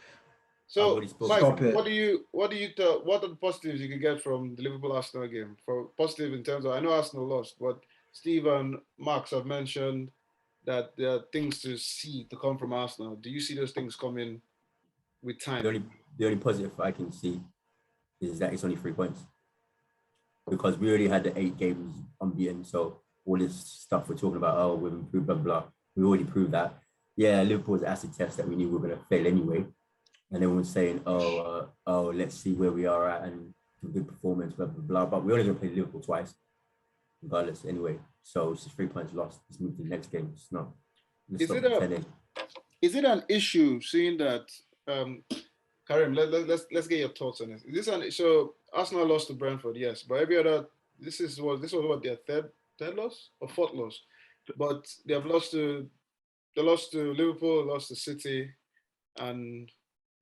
S2: So, Mike, what are the positives you can get from the Liverpool Arsenal game? For positive in terms of, I know Arsenal lost, but Steve and Max have mentioned that there are things to come from Arsenal. Do you see those things coming with time?
S5: The only positive I can see is that it's only 3 points, because we already had the 8 games unbeaten. So all this stuff we're talking about, we've improved, blah, blah, we already proved that. Yeah, Liverpool's acid test that we knew we were going to fail anyway. And everyone's saying, let's see where we are at and do good performance, blah, blah, blah. But we're only going to play Liverpool twice, regardless anyway. So it's just 3 points lost. Let's move to the next game. It's not.
S2: Is it an issue seeing that, Karim, let's get your thoughts on this. So Arsenal lost to Brentford, yes, but every other, this was what, their third loss or 4th loss, but they lost to Liverpool, lost to City, and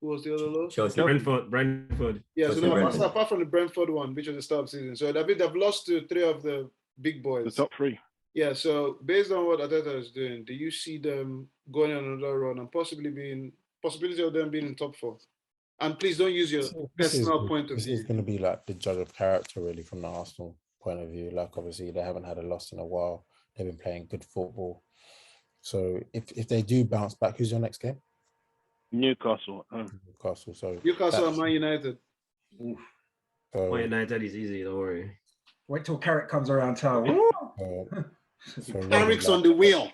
S2: who was the other loss?
S5: Chelsea.
S3: Brentford.
S2: Yeah, so apart from the Brentford one, which was the start of the season, so they've lost to 3 of the big boys.
S6: The top 3.
S2: Yeah, so based on what Arteta is doing, do you see them going on another run and possibility of them being in top 4? And please don't use your personal point of view.
S1: This is going to be like the judge of character, really, from the Arsenal point of view. Like, obviously, they haven't had a loss in a while. They've been playing good football. So if they do bounce back, who's your next game?
S6: Newcastle.
S1: Newcastle. So
S2: Newcastle and Man United.
S3: Man United is easy, don't worry.
S4: Wait till Carrick comes around town.
S2: Carrick's on the wheel.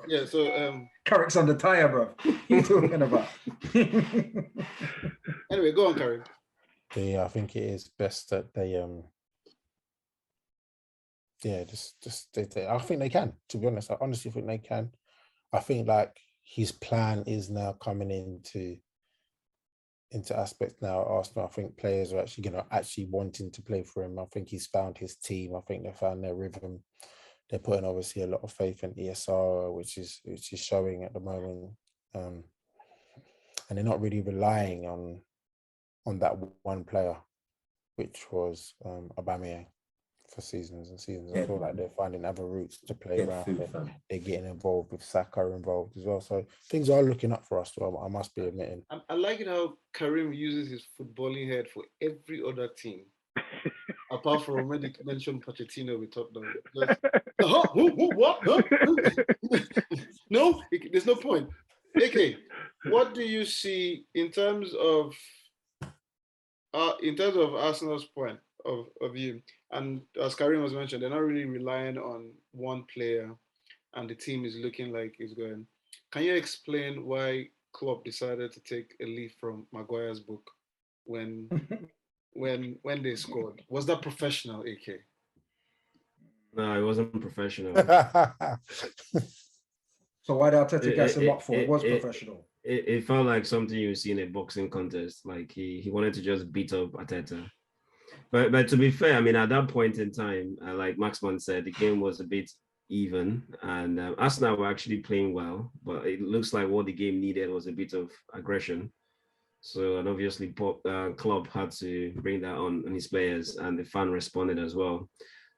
S2: Yeah, so
S4: Carrick's on the tire, bro. What are you talking about?
S2: Anyway, go on, Karim.
S1: Yeah, I think it is best that they I think they can, to be honest. I honestly think they can. I think, like, his plan is now coming into aspects now at Arsenal. I think players are actually wanting to play for him. I think he's found his team. I think they found their rhythm. They're putting obviously a lot of faith in ESR, which is showing at the moment. And they're not really relying on that one player, which was Aubameyang, for seasons and seasons. I feel like they're finding other routes to play around. They're getting involved with Saka involved as well. So things are looking up for us, I must be admitting.
S2: I like it how Karim uses his footballing head for every other team. Apart from when he mentioned Pochettino with Tottenham. What? No, there's no point. AK, what do you see in terms of Arsenal's point of view? And as Karim was mentioned, they're not really relying on one player, and the team is looking like it's going. Can you explain why Klopp decided to take a leaf from Maguire's book when they scored? Was that professional, AK?
S3: No, it wasn't professional.
S4: So why did Arteta gas him up for? It was professional.
S3: It felt like something you see in a boxing contest. Like he wanted to just beat up Arteta. But to be fair, I mean, at that point in time, like Maxman said, the game was a bit even, and Arsenal were actually playing well, but it looks like what the game needed was a bit of aggression. So, and obviously, Klopp had to bring that on his players, and the fan responded as well.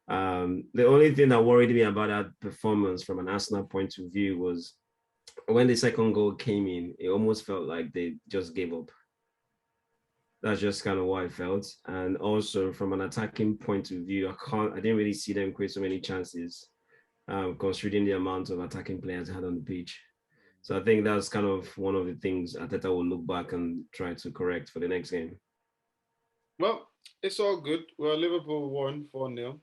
S3: The only thing that worried me about that performance from an Arsenal point of view was when the second goal came in, it almost felt like they just gave up. That's just kind of what I felt. And also from an attacking point of view, I didn't really see them create so many chances, considering the amount of attacking players they had on the pitch. So I think that's kind of one of the things Arteta will look back and try to correct for the next game.
S2: Well, it's all good. Well, Liverpool won 4-0.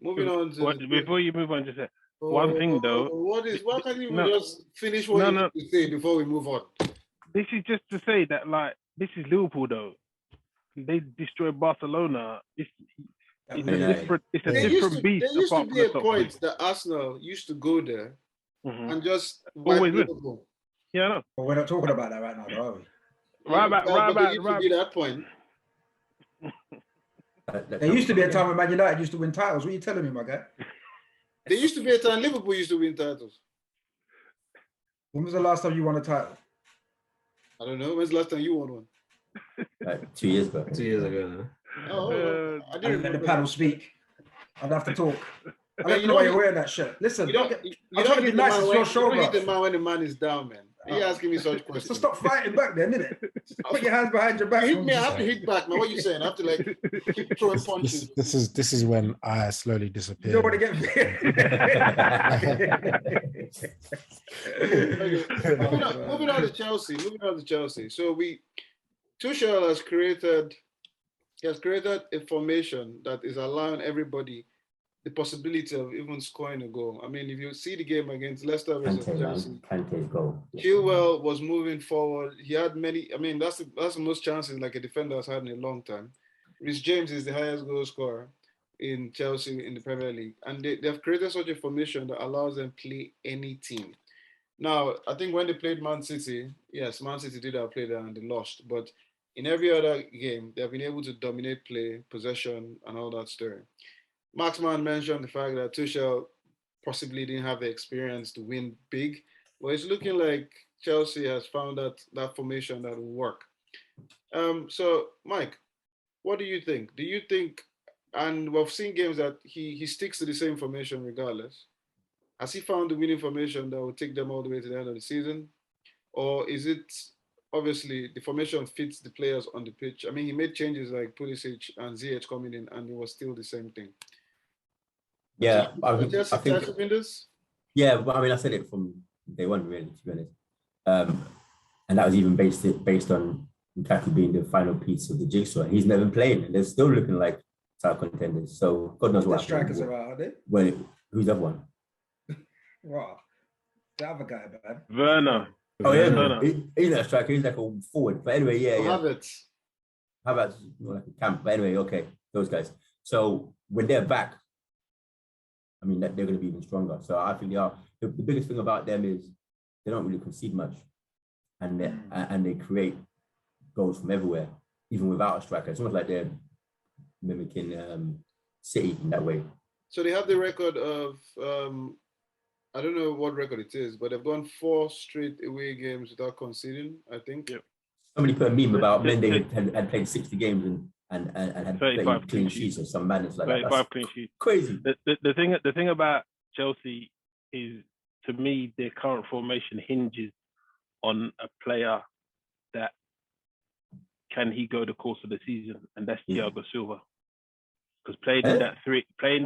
S2: Moving on to
S6: before you move on to that, one thing though.
S2: Why can't you just finish what you need to say before we move on?
S6: This is just to say that, like, this is Liverpool though. They destroyed Barcelona. It's a different beast.
S2: There used to be a point that Arsenal used to go there and just wipe Liverpool.
S6: Yeah, I know.
S4: But we're not talking about that right now, though, are we?
S2: Right used to be that point.
S4: There used to be a time when Man United used to win titles. What are you telling me, my guy?
S2: There used to be a time Liverpool used to win titles.
S4: When was the last time you won a title?
S2: I don't know. When's the last time you won one?
S5: Like 2 years ago.
S3: 2 years ago.
S2: I didn't
S4: let the panel speak. I'd have to talk. I don't know why you're wearing that shirt. Listen, I'm trying to be nice. It's your show,
S2: you don't hit the man when the man is down, man. You're asking me such questions.
S4: So stop fighting back then, innit? Put your hands behind your back.
S2: You hit me, I have to hit back, man. What are you saying? I have to like keep throwing punches.
S1: This is when I slowly disappear.
S4: You don't want to get
S2: Moving on to Chelsea. So Tuchel has created a formation that is allowing everybody the possibility of even scoring a goal. I mean, if you see the game against Leicester versus Chelsea,
S5: Kante's goal.
S2: Chilwell was moving forward. He had many. I mean, that's the most chances like a defender has had in a long time. Reece James is the highest goal scorer in Chelsea in the Premier League, and they've created such a formation that allows them to play any team. Now, I think when they played Man City, yes, Man City did outplay them and they lost, but in every other game, they've been able to dominate play, possession, and all that story. Maxman mentioned the fact that Tuchel possibly didn't have the experience to win big, but it's looking like Chelsea has found that formation that will work. So, Mike, what do you think? Do you think, and we've seen games that he sticks to the same formation regardless. Has he found the winning formation that will take them all the way to the end of the season? Or is it, obviously, the formation fits the players on the pitch? I mean, he made changes like Pulisic and ZH coming in, and it was still the same thing.
S5: Yeah, I think. Yeah, but I mean, I said it from day one, really, to be honest. And that was even based on Lukaku being the final piece of the jigsaw. He's never been playing, and they're still looking like top contenders. So God knows what.
S4: The strikers are out, are they?
S5: Well, who's the other one?
S4: Wow, the other guy, man.
S6: Werner.
S5: Oh yeah, no. He's not a striker. He's like a forward. But anyway, yeah. How about like a camp? But anyway, okay, those guys. So when they're back, I mean, they're going to be even stronger. So I think they are. The biggest thing about them is they don't really concede much, and they create goals from everywhere, even without a striker. It's almost like they're mimicking City in that way.
S2: So they have the record of I don't know what record it is, but they've gone 4 straight away games without conceding, I think.
S6: Yep.
S5: Somebody put a meme about Mendy had played 60 games and had
S6: 35
S5: clean sheets or some madness like that.
S6: 35 clean sheets.
S5: Crazy.
S6: The thing about Chelsea is, to me, their current formation hinges on a player that can he go the course of the season, and that's Thiago Silva. Because playing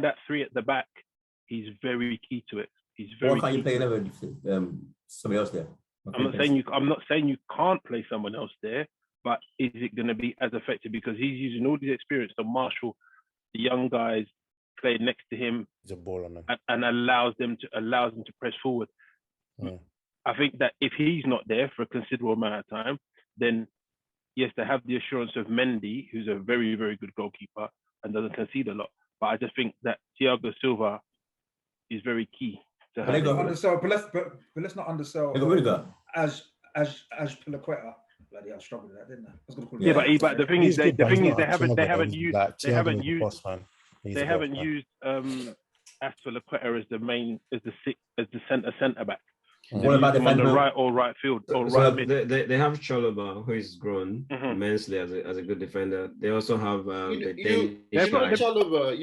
S6: that three at the back, he's very key to it. He's very.
S5: Why can't you play somebody else there?
S6: I'm not saying you can't play someone else there, but is it going to be as effective? Because he's using all his experience to marshal the young guys, play next to him,
S1: He's a baller, man.
S6: and allows them to press forward.
S1: Mm.
S6: I think that if he's not there for a considerable amount of time, then yes, they have the assurance of Mendy, who's a very, very good goalkeeper and doesn't concede a lot. But I just think that Thiago Silva is very key to her.
S4: But let's not undersell as Pilaqueta. Bloody, I struggled with that, didn't I? I was going to call it.
S6: But the thing is, they haven't used Aspilicueta as the centre back.
S5: What about
S6: on the right or right field or
S3: so
S6: right mid?
S3: They have Chalobah, who is grown immensely as a good defender. They also have
S2: Chalobah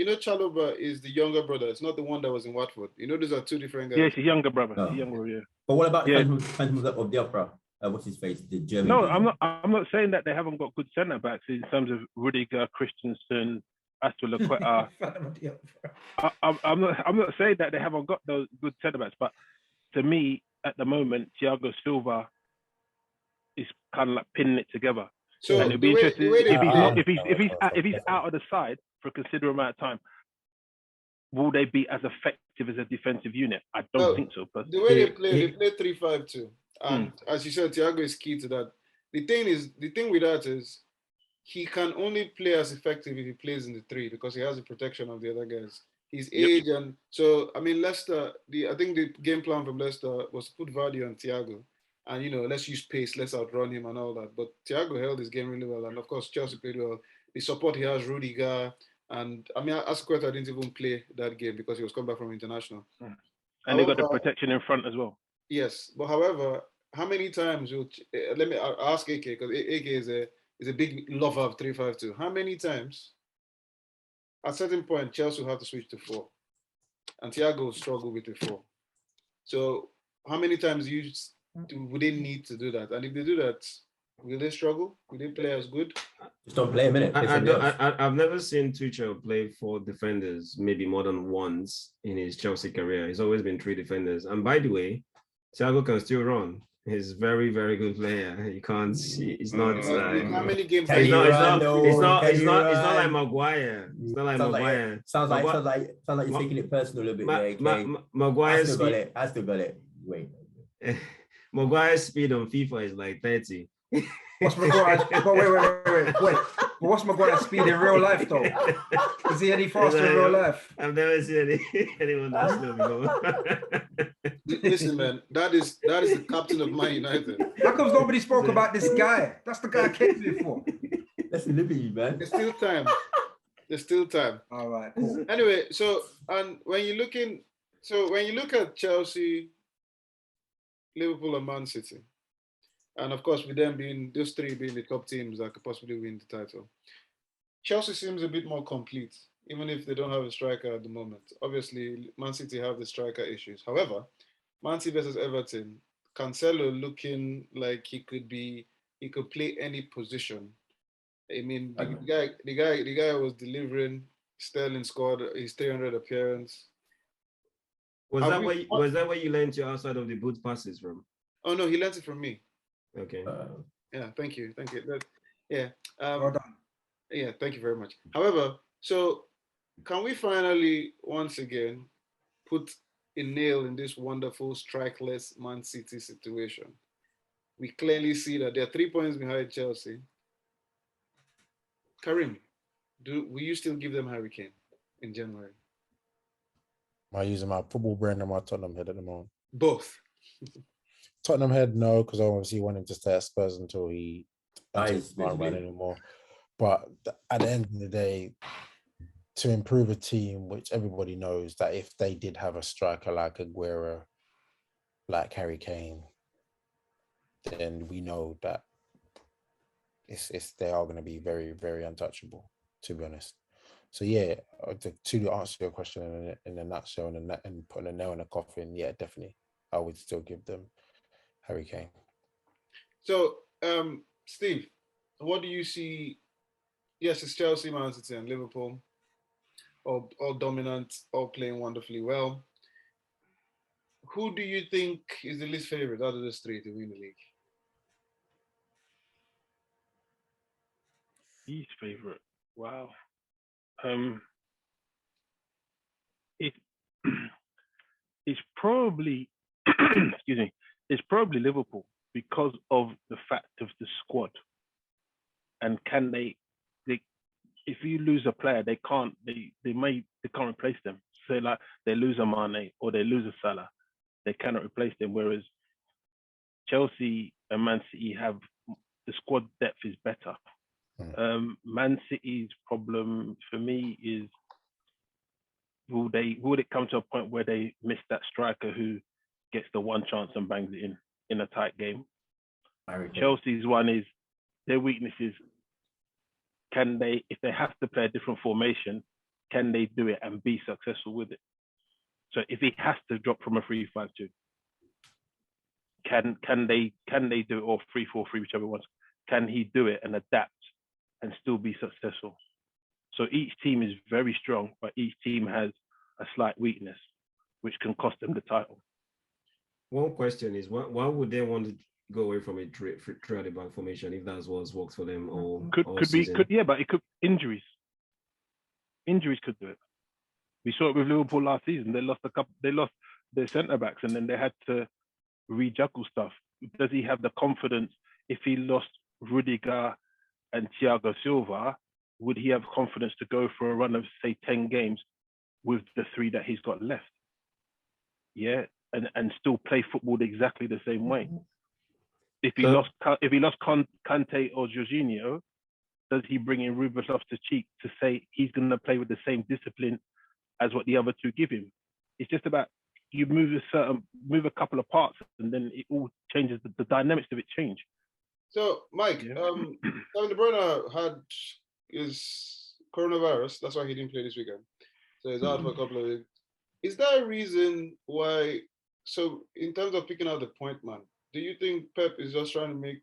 S2: is the younger brother. It's not the one that was in Watford. These are 2 different guys.
S6: Yeah, he's a younger brother.
S5: Oh.
S2: Yeah.
S5: But what about Phantoms of the Opera? What's his face? The German.
S6: No, I'm not saying that they haven't got good centre backs in terms of Rudiger, Christensen, Aspilicueta. I'm not saying that they haven't got those good centre backs, but to me, at the moment, Thiago Silva is kind of like pinning it together.
S2: So
S6: and it'd be interesting if he's out of the side for a considerable amount of time. Will they be as effective as a defensive unit? I don't think so. But
S2: the way they play 3-5-2, and as you said, Thiago is key to that. The thing with that is he can only play as effective if he plays in the 3 because he has the protection of the other guys. His age and so Leicester. I think the game plan from Leicester was to put Vardy on Thiago, and let's use pace, let's outrun him and all that. But Thiago held his game really well, and of course Chelsea played well. The support he has, Rudiger, and Aspilicueta didn't even play that game because he was coming back from international.
S6: And they got the protection in front as well.
S2: Yes, but however, how many times let me ask AK because AK is a big lover of 3-5-2. How many times? At a certain point, Chelsea will have to switch to 4. And Thiago will struggle with the 4. So how many times would they need to do that? And if they do that, will they struggle? Will they play as good?
S5: Just don't play a minute.
S3: I've never seen Tuchel play 4 defenders, maybe more than once in his Chelsea career. He's always been 3 defenders. And by the way, Thiago can still run. He's a very, very good player. You can't see. It's not.
S2: How many games?
S3: It's not like Maguire. It's not like Maguire.
S5: Sounds like you're taking it personal a little bit.
S3: Maguire's
S5: speed. I still got it. Wait.
S3: Maguire's speed on FIFA is like 30.
S4: What's Maguire's? Wait. What's Maguire's speed in real life though? Is he any faster in real life?
S3: I've never seen anyone that slow before.
S2: Listen, man, that is the captain of Man United.
S4: How come nobody spoke about this guy? That's the guy I came here for.
S5: That's the liberty, man.
S2: There's still time.
S4: All right, cool.
S2: Anyway, when you look at Chelsea, Liverpool, and Man City, and of course with them being those 3 being the top teams that could possibly win the title, Chelsea seems a bit more complete, even if they don't have a striker at the moment. Obviously, Man City have the striker issues. However, Man City versus Everton, Cancelo looking like he could play any position. I mean, the guy was delivering. Sterling scored his 300 appearance.
S3: Was that where you learned your outside of the boot passes from?
S2: Oh no, he learned it from me.
S3: Okay.
S2: Yeah, thank you.
S4: Well done.
S2: Yeah, thank you very much. However, so can we finally once again put a nail in this wonderful strikeless Man City situation? We clearly see that they are 3 points behind Chelsea. Karim, will you still give them Harry Kane in January?
S1: Am I using my football brand or my Tottenham head at the moment?
S2: Both.
S1: Tottenham head, no, because I obviously want him to stay at Spurs until he
S5: Nice,
S1: can't run
S5: basically.
S1: anymore. But at the end of the day, to improve a team, which everybody knows that if they did have a striker like Aguero, like Harry Kane, then we know that they are going to be very, very untouchable, to be honest. So yeah, to answer your question in a nutshell and putting a nail in a coffin, yeah, definitely, I would still give them Harry Kane.
S2: So, Steve, what do you see? Yes, it's Chelsea, Man City, and Liverpool, all dominant, all playing wonderfully well. Who do you think is the least favorite out of those three to win the league?
S6: Least favorite. Wow. It's probably excuse me. It's probably Liverpool because of the fact of the squad. And can they if you lose a player, they can't replace them. Say like they lose a Mane or they lose a Salah, they cannot replace them. Whereas Chelsea and Man City have the squad depth is better. Man City's problem for me is would it come to a point where they miss that striker who gets the one chance and bangs it in a tight game? Chelsea's one is their weakness is can they, if they have to play a different formation, can they do it and be successful with it? So if he has to drop from a 3-5-2, can they do it, or 3-4-3, whichever one? Can he do it and adapt and still be successful? So each team is very strong, but each team has a slight weakness, which can cost them the title.
S3: One question is, why would they want to go away from a throughout the back formation if that's what works for them? Or
S6: could but it could injuries. Injuries could do it. We saw it with Liverpool last season. They lost their centre backs, and then they had to rejuggle stuff. Does he have the confidence? If he lost Rudiger and Thiago Silva, would he have confidence to go for a run of say 10 games with the 3 that he's got left? Yeah, and still play football exactly the same way. If he lost Kante or Jorginho, does he bring in Ruben Loftus-Cheek to say he's going to play with the same discipline as what the other 2 give him? It's just about you move a couple of parts, and then it all changes. The dynamics of it change.
S2: So, Mike, Kevin De Bruyne had his coronavirus. That's why he didn't play this weekend. So he's out for a couple of weeks. Is there a reason why? So, in terms of picking out the point man, do you think Pep is just trying to make?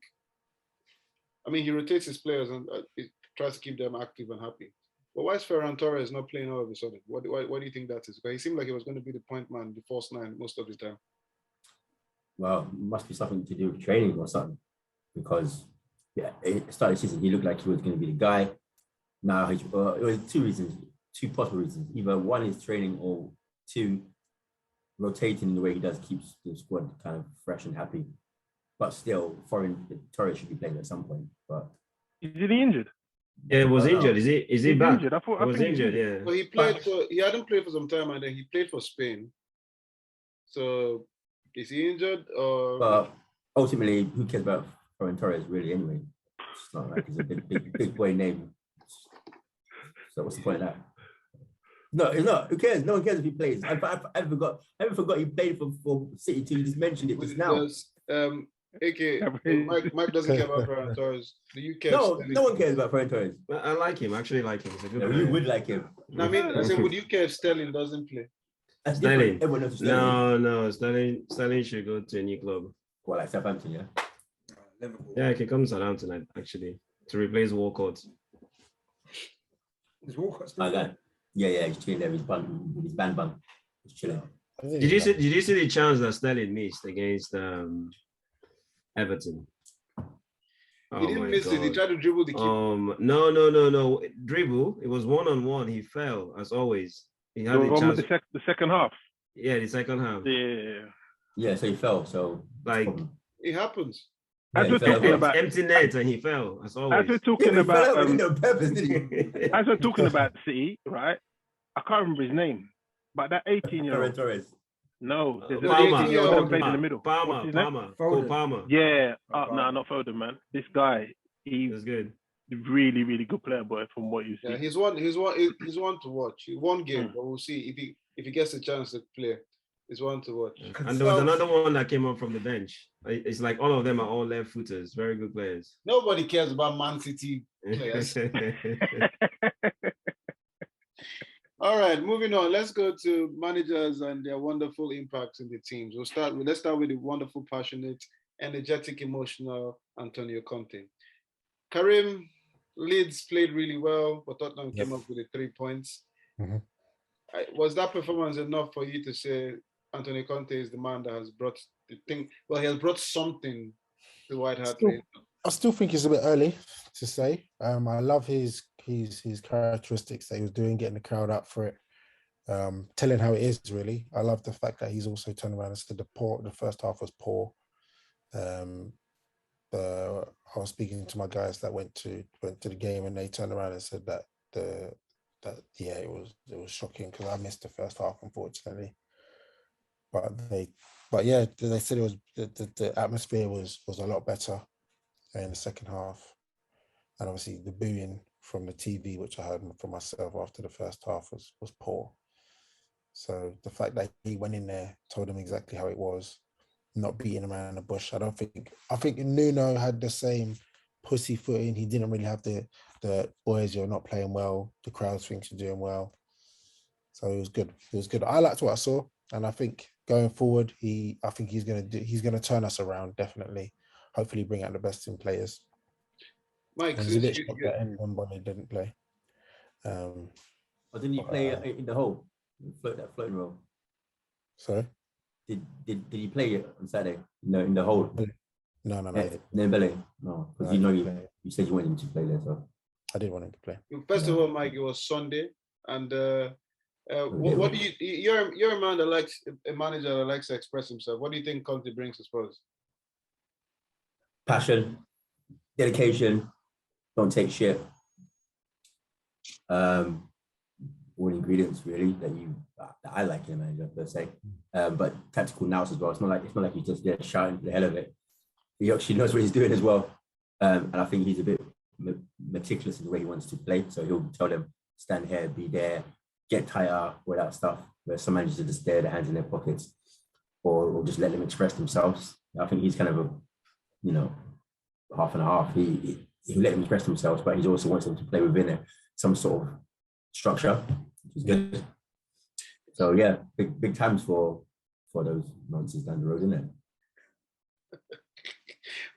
S2: I mean, he rotates his players and he tries to keep them active and happy. But why is Ferran Torres not playing all of a sudden? What do you think that is? Because he seemed like he was going to be the point man, the false 9 most of the time.
S5: Well, it must be something to do with training or something. Because it started the season, he looked like he was going to be the guy. Now, it was 2 reasons, 2 possible reasons. Either 1 is training, or 2, rotating in the way he does keeps the squad kind of fresh and happy. But still, Torres should be playing at some point. But
S6: is he injured?
S3: Yeah, he was injured. Is he back?
S6: Injured. I thought he was injured.
S3: Yeah.
S2: Well, he hadn't played for some time, and then he played for Spain. So is he injured or?
S5: But ultimately, who cares about Ferran Torres really anyway? It's not like he's a big boy name. So what's the point of that? No, it's not. Who cares? No one cares if he plays. I forgot he played for City too. You just mentioned it just now.
S2: AK, Mike doesn't care about Ferran Torres. Do you care?
S5: No one cares about Ferran Torres.
S3: I like him. Actually, like him. He's a good
S5: player. You would like him.
S2: I mean, I said, would you care if Sterling doesn't play?
S3: Sterling. No. Sterling should go to a new club.
S5: Well, like Southampton, yeah.
S4: Liverpool.
S3: Yeah, he can come to Southampton actually to replace Walcott.
S4: Is Walcott still there?
S5: Yeah, he's chilling there with his band bun. He's chilling.
S3: Did you see the chance that Sterling missed against Everton?
S2: He didn't miss it. He tried to dribble the keeper.
S3: No. Dribble. It was 1-on-1. He fell as always. He had a chance.
S6: The second half.
S3: Yeah, the second half.
S5: Yeah, so he fell. So
S3: like
S2: it happens.
S6: As we're talking about
S3: empty net, and he fell as always.
S6: As we're talking about
S5: purpose, did he?
S6: As we're talking about City, right? I can't remember his name, but that 18-year-old.
S5: Torres.
S6: No, there's a
S2: Palmer.
S6: lady that plays in the middle.
S3: Palmer.
S6: What's his name?
S3: Palmer. Cole Palmer.
S6: Yeah.
S4: Palmer.
S6: No, not Foden, man. This guy,
S3: He was good.
S6: really, really good player, boy, from what you see.
S2: Yeah, he's one to watch. One game, but we'll see if he gets a chance to play. He's one to watch.
S3: And there was another one that came up from the bench. It's like all of them are all left footers, very good players.
S2: Nobody cares about Man City players. All right, moving on. Let's go to managers and their wonderful impacts in the teams. Let's start with the wonderful, passionate, energetic, emotional Antonio Conte. Karim, Leeds played really well, but Tottenham came up with the 3 points.
S1: Mm-hmm.
S2: Was that performance enough for you to say Antonio Conte is the man that has brought the thing? Well, he has brought something to White Hart Lane.
S1: I still think it's a bit early to say. I love his characteristics that he was doing, getting the crowd up for it, telling how it is really. I love the fact that he's also turned around and said the first half was poor. I was speaking to my guys that went to the game and they turned around and said that it was shocking because I missed the first half, unfortunately. But they said it was the atmosphere was a lot better in the second half, and obviously the booing from the TV, which I heard from myself after the first half, was poor. So the fact that he went in there, told them exactly how it was, not beating around the bush. I think Nuno had the same pussyfooting. He didn't really have the boys, you're not playing well, the crowd thinks you're doing well. So it was good. It was good. I liked what I saw, and I think going forward, he's gonna turn us around, definitely. Hopefully bring out the best in players.
S2: Mike,
S1: He's a bit shocked that Mbonny didn't play.
S5: Didn't he play in the hole? That floating role.
S1: Sorry?
S5: Did he play it on Saturday? No, in the hole.
S1: No.
S5: No, because you said you wanted him to play there, so
S1: I did want him to play.
S2: First of all, Mike, it was Sunday, and what do you? You're a man that likes a manager that likes to express himself. What do you think Conte brings to Spurs?
S5: Passion, dedication, don't take shit. All ingredients really that I like in a manager per se, but tactical nous as well. It's not like he's just there shouting the hell of it. He actually knows what he's doing as well, and I think he's a bit meticulous in the way he wants to play. So he'll tell them stand here, be there, get tighter, all that stuff. Where some managers are just there, their hands in their pockets, or just let them express themselves. I think he's kind of half and a half. He let them express themselves, but he also wants them to play within some sort of structure, which is good. So yeah, big times for those nonsense down the road, isn't it?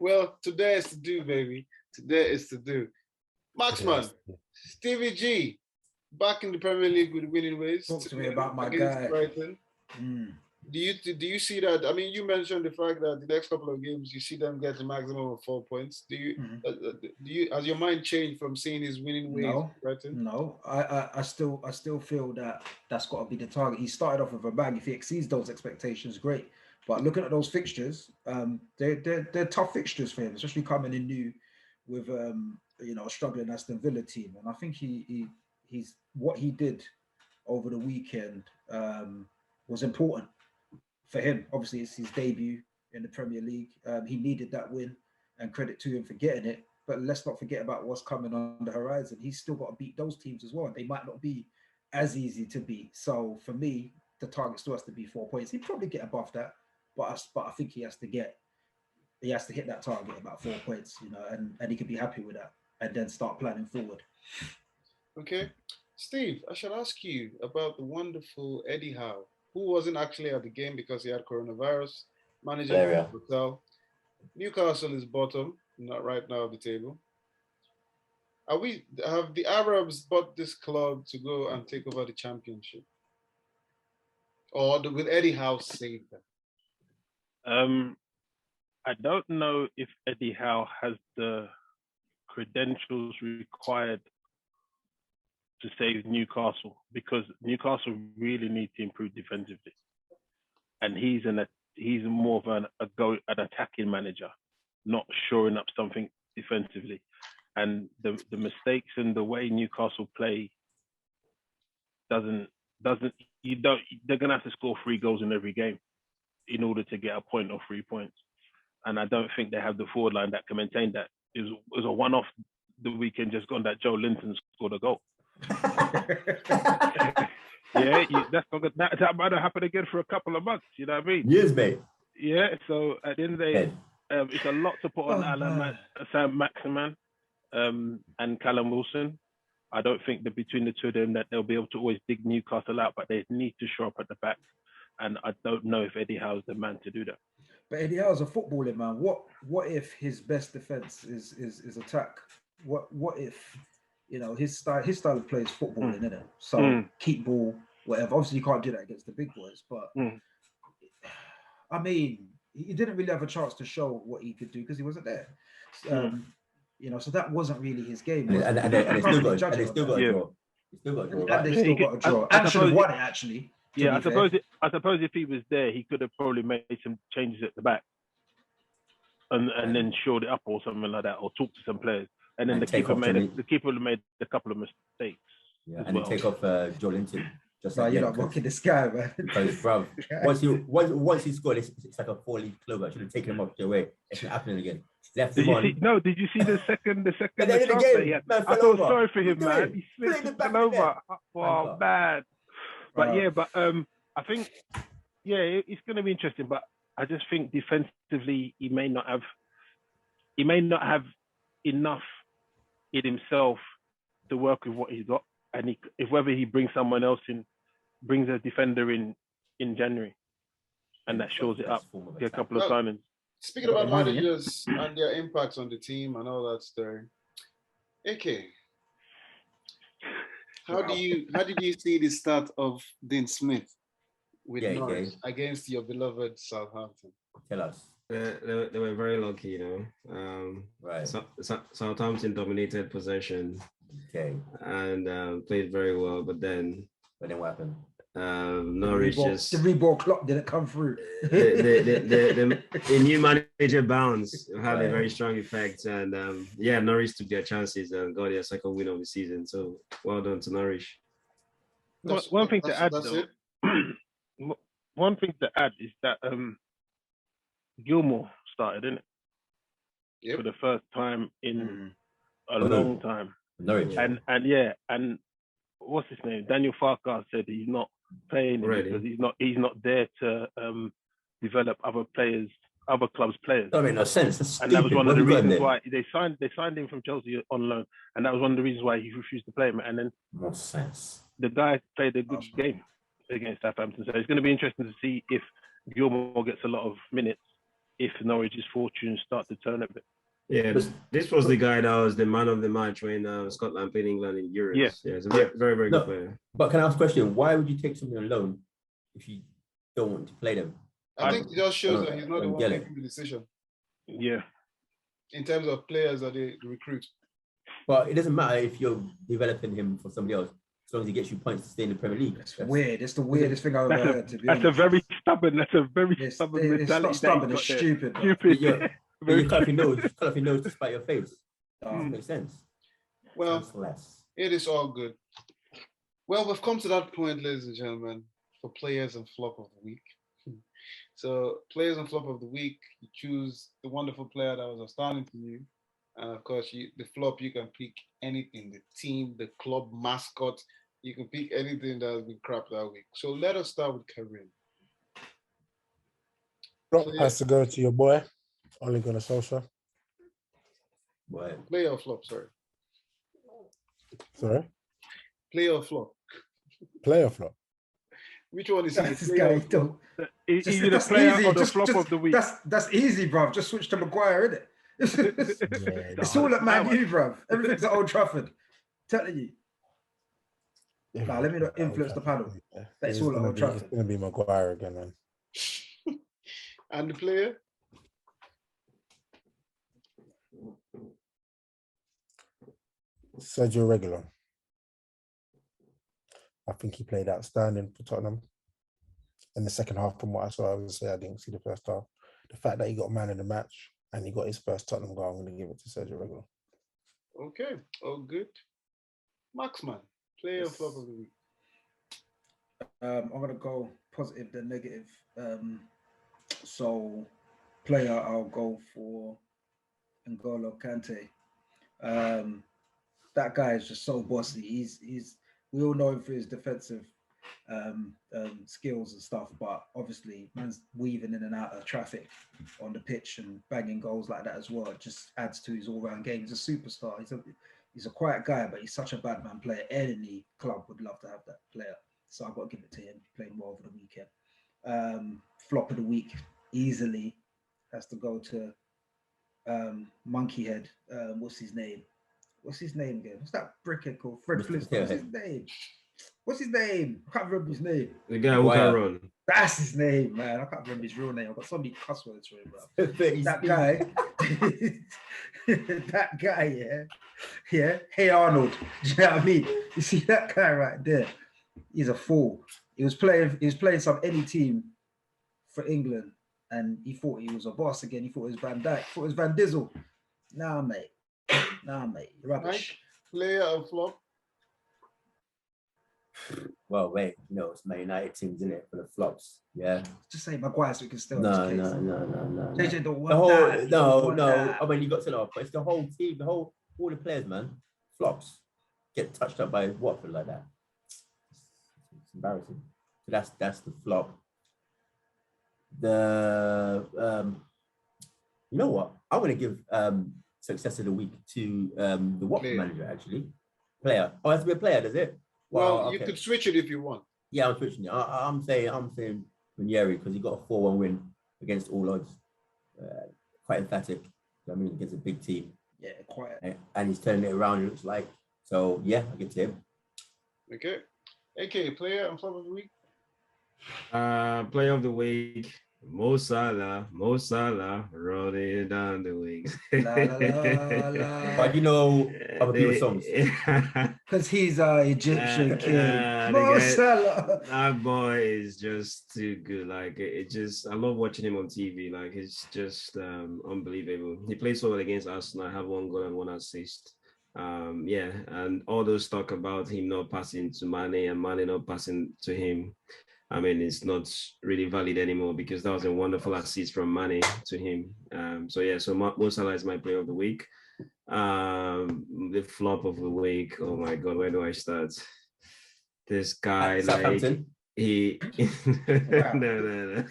S2: Well, today is to do, baby. Today is to do. Marksman, Stevie G, back in the Premier League with winning ways.
S4: Talk to me about my guy.
S2: Brighton. Do you see that? I mean, you mentioned the fact that the next couple of games you see them get a maximum of 4 points. Do you has your mind changed from seeing his winning ways?
S4: No, I still feel that that's got to be the target. He started off with a bang. If he exceeds those expectations, great. But looking at those fixtures, they're tough fixtures for him, especially coming in new with a struggling Aston Villa team. And I think he's what he did over the weekend was important for him. Obviously, it's his debut in the Premier League. He needed that win, and credit to him for getting it. But let's not forget about what's coming on the horizon. He's still got to beat those teams as well, and they might not be as easy to beat. So for me, the target still has to be 4 points. He'd probably get above that, but I think he has to hit that target about 4 points, and he could be happy with that, and then start planning forward.
S2: Okay, Steve, I shall ask you about the wonderful Eddie Howe, who wasn't actually at the game because he had coronavirus. Manager of the hotel. Newcastle is bottom, not right now at the table. Have the Arabs bought this club to go and take over the championship? Or will Eddie Howe save them?
S6: I don't know if Eddie Howe has the credentials required to save Newcastle, because Newcastle really need to improve defensively, and he's more of an attacking manager, not shoring up something defensively. And the mistakes and the way Newcastle play doesn't they're gonna have to score 3 goals in every game in order to get a point or 3 points. And I don't think they have the forward line that can maintain that. It was a one-off the weekend just gone that Joe Linton scored a goal. Yeah, that's not good. That might have happened again for a couple of months. You know what I mean?
S5: Years, mate.
S6: Yeah. So at the end of the day, it's a lot to put on Sam Maximan and Callum Wilson. I don't think that between the two of them that they'll be able to always dig Newcastle out, but they need to show up at the back. And I don't know if Eddie Howe's the man to do that.
S4: But Eddie Howe's a footballer, man. What if his best defense is attack? What if, you know, his style of play is footballing, isn't it? So keep ball, whatever. Obviously, you can't do that against the big boys, but I mean, he didn't really have a chance to show what he could do because he wasn't there. You know, so that wasn't really his game.
S5: And they still got a draw.
S4: And they still got a draw. And should have won it, actually.
S6: Yeah, I suppose if he was there, he could have probably made some changes at the back, and then shored it up or something like that, or talked to some players. And then the keeper made a couple of mistakes.
S5: Yeah, and take off Joe Linton. Just
S4: like, you're not mocking this guy, man.
S5: Because, bro, once he scored, it's like a 4-league club. I should have taken him off the way. It's not happening again. Left him on.
S6: Did you see the second
S5: at the end of the game, man,
S6: I felt sorry for him, man. He slipped over. Oh, man. But I think, it's going to be interesting. But I just think defensively, he may not have enough in himself to work with what he's got, and whether he brings someone else in, brings a defender in January, and that shores it up. Get a couple of signings.
S2: Speaking about managers and their impacts on the team and all that story, AK, how did you see the start of Dean Smith with Norwich against your beloved Southampton?
S5: Tell us.
S3: They were very lucky, you know.
S5: Right.
S3: Southampton dominated possession.
S5: Okay.
S3: And played very well, but then
S5: what happened?
S3: Norwich just
S4: the reball clock didn't come through.
S3: The new manager bounce had a very strong effect, and Norwich took their chances and got their second win of the season. So well done to Norwich.
S6: One thing to add is that Gilmore started, didn't it?
S2: Yep.
S6: For the first time in a long time.
S5: Norwich.
S6: And what's his name? Daniel Farquhar said he's not playing because he's not there to develop other clubs' players.
S5: That made no sense.
S6: And that was one of the reasons why they signed him from Chelsea on loan, and that was one of the reasons why he refused to play him. And then
S5: no sense.
S6: The guy played a good game against Southampton, so it's going to be interesting to see if Gilmore gets a lot of minutes, if Norwich's fortunes start to turn a bit.
S3: Yeah, this was the guy that was the man of the match when Scotland played England in Europe. Yeah, it's a very, very good player.
S5: But can I ask a question? Why would you take something on loan if you don't want to play them?
S2: I think it just shows that he's not the one making the decision.
S6: Yeah.
S2: In terms of players that they recruit.
S5: But it doesn't matter if you're developing him for somebody else, as long as he gets you points to stay in the Premier League.
S4: That's weird. It's the weirdest thing I've ever heard, to be honest.
S6: That's a very stubborn mentality.
S4: It's not stubborn, it's stupid.
S5: But you cut off your nose to spite your face. Doesn't make sense.
S2: Well, it is all good. Well, we've come to that point, ladies and gentlemen, for players and flop of the week. So, players and flop of the week, you choose the wonderful player that was outstanding to you. And of course, the flop, you can pick anything, the team, the club mascot. You can pick anything that has been crap that week. So let us start with Karim.
S1: Flop has to go to your boy, Ole Gunner Solskjaer.
S2: Player or flop, sorry.
S1: Sorry?
S2: Player or flop?
S1: Player or flop?
S2: Which one is it?
S6: Is it the player or the flop of the week?
S4: That's easy, bruv. Just switch to Maguire, innit? It's all at Man U, bruv. Everything's at Old Trafford. Telling you. Let me not influence the panel. That's all at Old Trafford.
S1: It's going to be Maguire again, man.
S2: And the player?
S1: Sergio Reguilon. I think he played outstanding for Tottenham in the second half. From what I saw, I would say I didn't see the first half. The fact that he got man in the match and he got his first Tottenham goal, I'm going to give it to Sergio Reguilon.
S2: Okay, all good. Maxman, player or flop of the week?
S4: I'm gonna go positive then negative. So player, I'll go for Angola Kante. That guy is just so bossy. He's we all know him for his defensive skills and stuff, but obviously man's weaving in and out of traffic on the pitch and banging goals like that as well. It just adds to his all-round game. He's a superstar. He's a quiet guy, but he's such a bad man player. Any club would love to have that player. So I've got to give it to him. Playing well over the weekend. Flop of the week easily has to go to Monkey Head. What's his name? What's his name again? What's that brickhead called? Fred Flintstone. What's his name? What's his name? I can't remember his name.
S3: The guy who can run.
S4: That's his name, man. I can't remember his real name. I've got so many cuss words for him, bro. That guy. That guy, yeah. Hey Arnold. Do you know what I mean? You see that guy right there? He's a fool. He was playing any team for England, and he thought he was a boss again. He thought it was Van Dijk. He thought it was Van Dizzle. Nah, mate. Rubbish.
S2: Player of flop.
S5: Well, wait, it's Man United teams in it for the flops. Yeah.
S4: Just say Maguire so we can still.
S5: No.
S4: JJ don't want
S5: The whole
S4: that.
S5: no.
S4: That.
S5: I mean, you got to know, but it's the whole team, all the players, man. Flops get touched up by Watford like that. It's embarrassing. So that's the flop. The you know what? I'm gonna give success of the week to the Watford manager actually. Player. Oh, it has to be a player, does it?
S2: Well, okay. You could switch it if you want.
S5: Yeah, I'm switching it. I'm saying Ranieri because he got a 4-1 win against all odds. Quite emphatic. I mean, against a big team.
S4: Yeah, quite.
S5: And he's turning it around. It looks like. So yeah, I get to him.
S2: Okay. AK, player and flop of the week.
S3: Player of the week. Mo Salah, rolling down the wings.
S4: La, la, la, la.
S5: But other people's songs.
S4: Because he's an Egyptian king. Mo Salah.
S3: That boy is just too good. Like I love watching him on TV. Like it's just unbelievable. He plays well against Arsenal. I have 1 goal and 1 assist. And all those talk about him not passing to Mane and Mane not passing to him. I mean, it's not really valid anymore because that was a wonderful assist from Mane to him. So Mo Salah is my player of the week. The flop of the week. Oh my God, where do I start? This guy, like he. No.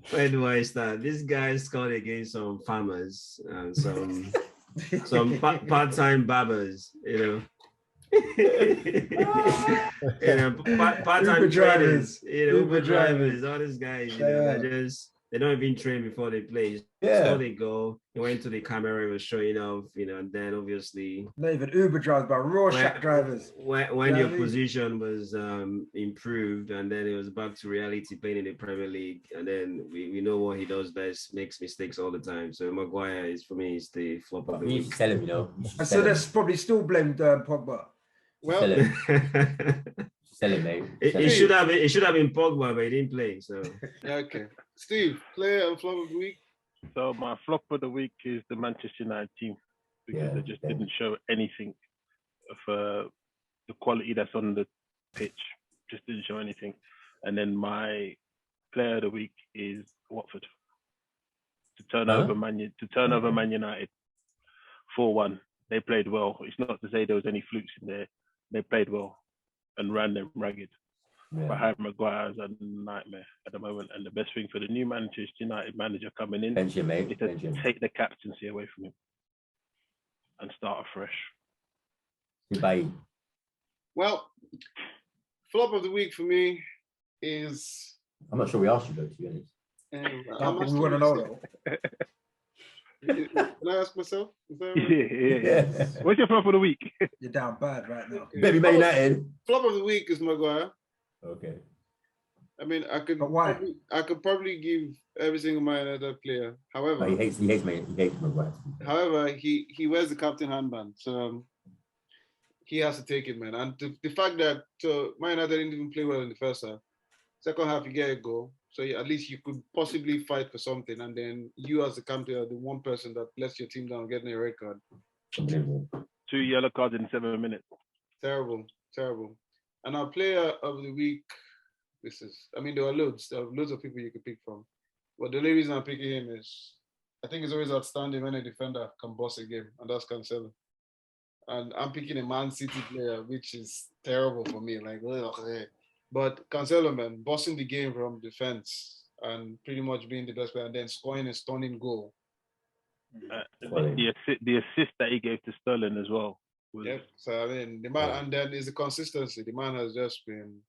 S3: Where do I start? This guy scored against some farmers and some part-time barbers, part-time traders, Uber drivers, all these guys, they don't even train before they play. Before they go, he went to the camera, he was showing off, and then obviously
S4: not even Uber drivers, but Rorschach drivers.
S3: When your position was improved, and then it was back to reality, playing in the Premier League, and then we know what he does best, makes mistakes all the time. So Maguire is for me is the flop of the week.
S5: You should tell him,
S4: And so that's probably still blamed Pogba.
S2: Well,
S5: sell it, mate.
S3: It should have been Pogba, but he didn't play. So
S2: okay, Steve, player and flop of the week.
S6: So my flop of the week is the Manchester United team because they just didn't show anything of the quality that's on the pitch. Just didn't show anything. And then my player of the week is Watford to turn over Man United 4-1. They played well. It's not to say there was any flukes in there. They played well and ran them ragged. But Harry Maguire is a nightmare at the moment. And the best thing for the new Manchester United manager coming in is to take the captaincy away from him and start afresh.
S5: Goodbye.
S2: Well, flop of the week for me is...
S5: I'm not sure we asked you though, to be honest.
S4: We want to know though.
S2: Can I ask myself? Is that
S6: right? Yeah. What's your flop of the week?
S4: You're down bad right now.
S2: Okay.
S5: Baby Man United.
S2: Flop of the week is Maguire.
S5: Okay.
S2: I mean, I could probably give every single Man United player. However,
S5: he hates Maguire.
S2: However, he wears the captain handband, so he has to take it, man. And the fact that Man United didn't even play well in the first half. Second half, you get a goal. So at least you could possibly fight for something. And then you as the captain are the one person that lets your team down getting a red card.
S6: 2 yellow cards in 7 minutes.
S2: Terrible. Terrible. And our player of the week, there are loads. There are loads of people you could pick from. But the only reason I'm picking him is I think it's always outstanding when a defender can boss a game, and that's Cancelo. And I'm picking a Man City player, which is terrible for me. Like, ugh. But Cancelo, man, bossing the game from defense and pretty much being the best player, and then scoring a stunning goal.
S6: The assist that he gave to Sterling as well.
S2: Yep. So I mean, the man, and then is the consistency. The man has just been.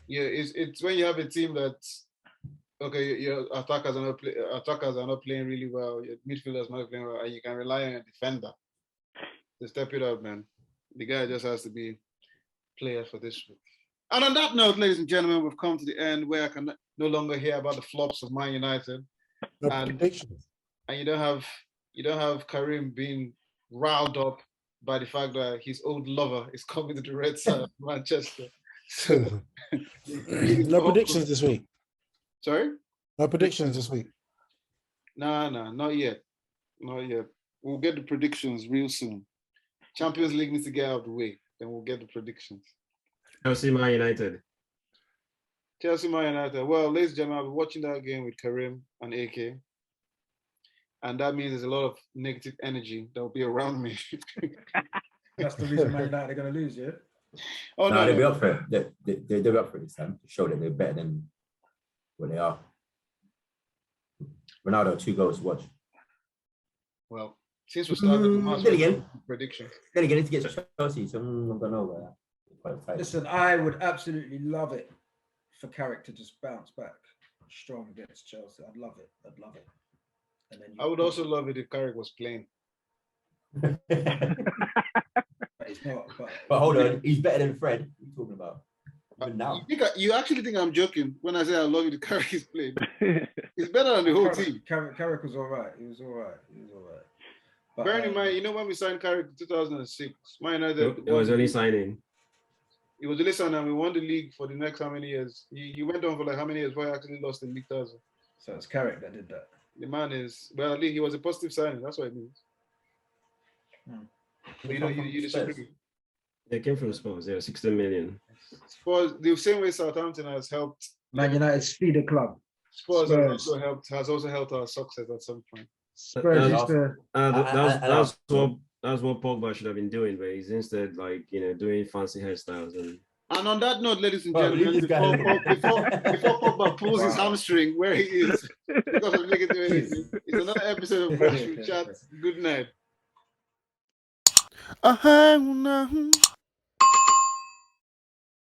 S2: Yeah, it's when you have a team that, okay, your attackers are not playing really well, your midfielders not playing well, and you can rely on a defender to step it up, man. The guy just has to be player for this week. And on that note, ladies and gentlemen, we've come to the end where I can no longer hear about the flops of Man United.
S1: Predictions.
S2: And you don't have Karim being riled up by the fact that his old lover is coming to the red side of Manchester. So,
S1: no predictions this week.
S2: Sorry?
S1: No predictions this week.
S2: No, not yet. Not yet. We'll get the predictions real soon. Champions League needs to get out of the way. Then we'll get the predictions.
S3: Chelsea, Man United.
S2: Chelsea, Man United. Well, ladies and gentlemen, I'll be watching that game with Karim and AK. And that means there's a lot of negative energy that will be around me.
S4: That's the reason Man United are going to lose, yeah?
S5: Oh, no, they'll be up for it. They'll be up for it this time to show that they're better than what they are. Ronaldo, 2 goals, watch.
S2: Well, since we started predictions.
S5: Then again, need to get to Chelsea, so I don't know about that.
S4: Listen, I would absolutely love it for Carrick to just bounce back strong against Chelsea. I'd love it. And then
S2: I would also love it if Carrick was playing.
S4: But he's not.
S5: But hold on, he's better than Fred. What are you talking about? Even now.
S2: You actually think I'm joking when I say I love it if Carrick is playing? He's better than the whole team.
S4: Carrick was all right. He was all right. But,
S2: bearing in mind, you know when we signed Carrick in 2006, Man United.
S3: It was only signing.
S2: It was only signing, and we won the league for the next how many years? He went on for like how many years before he actually lost the league title?
S4: So it's Carrick that did that.
S2: The man is, well, at least he was a positive signing. That's what it means. But you disagree.
S3: They came from Spurs. They were 16 million.
S2: Spurs, the same way Southampton has helped.
S4: Man United speed the club.
S2: Spurs has also helped our success at some point.
S3: That's what Pogba should have been doing, but he's instead doing fancy hairstyles
S2: And on that note, ladies and gentlemen, before Pogba pulls his hamstring where he is because of negative energy, it's another episode of Grassroot Chats. Good night.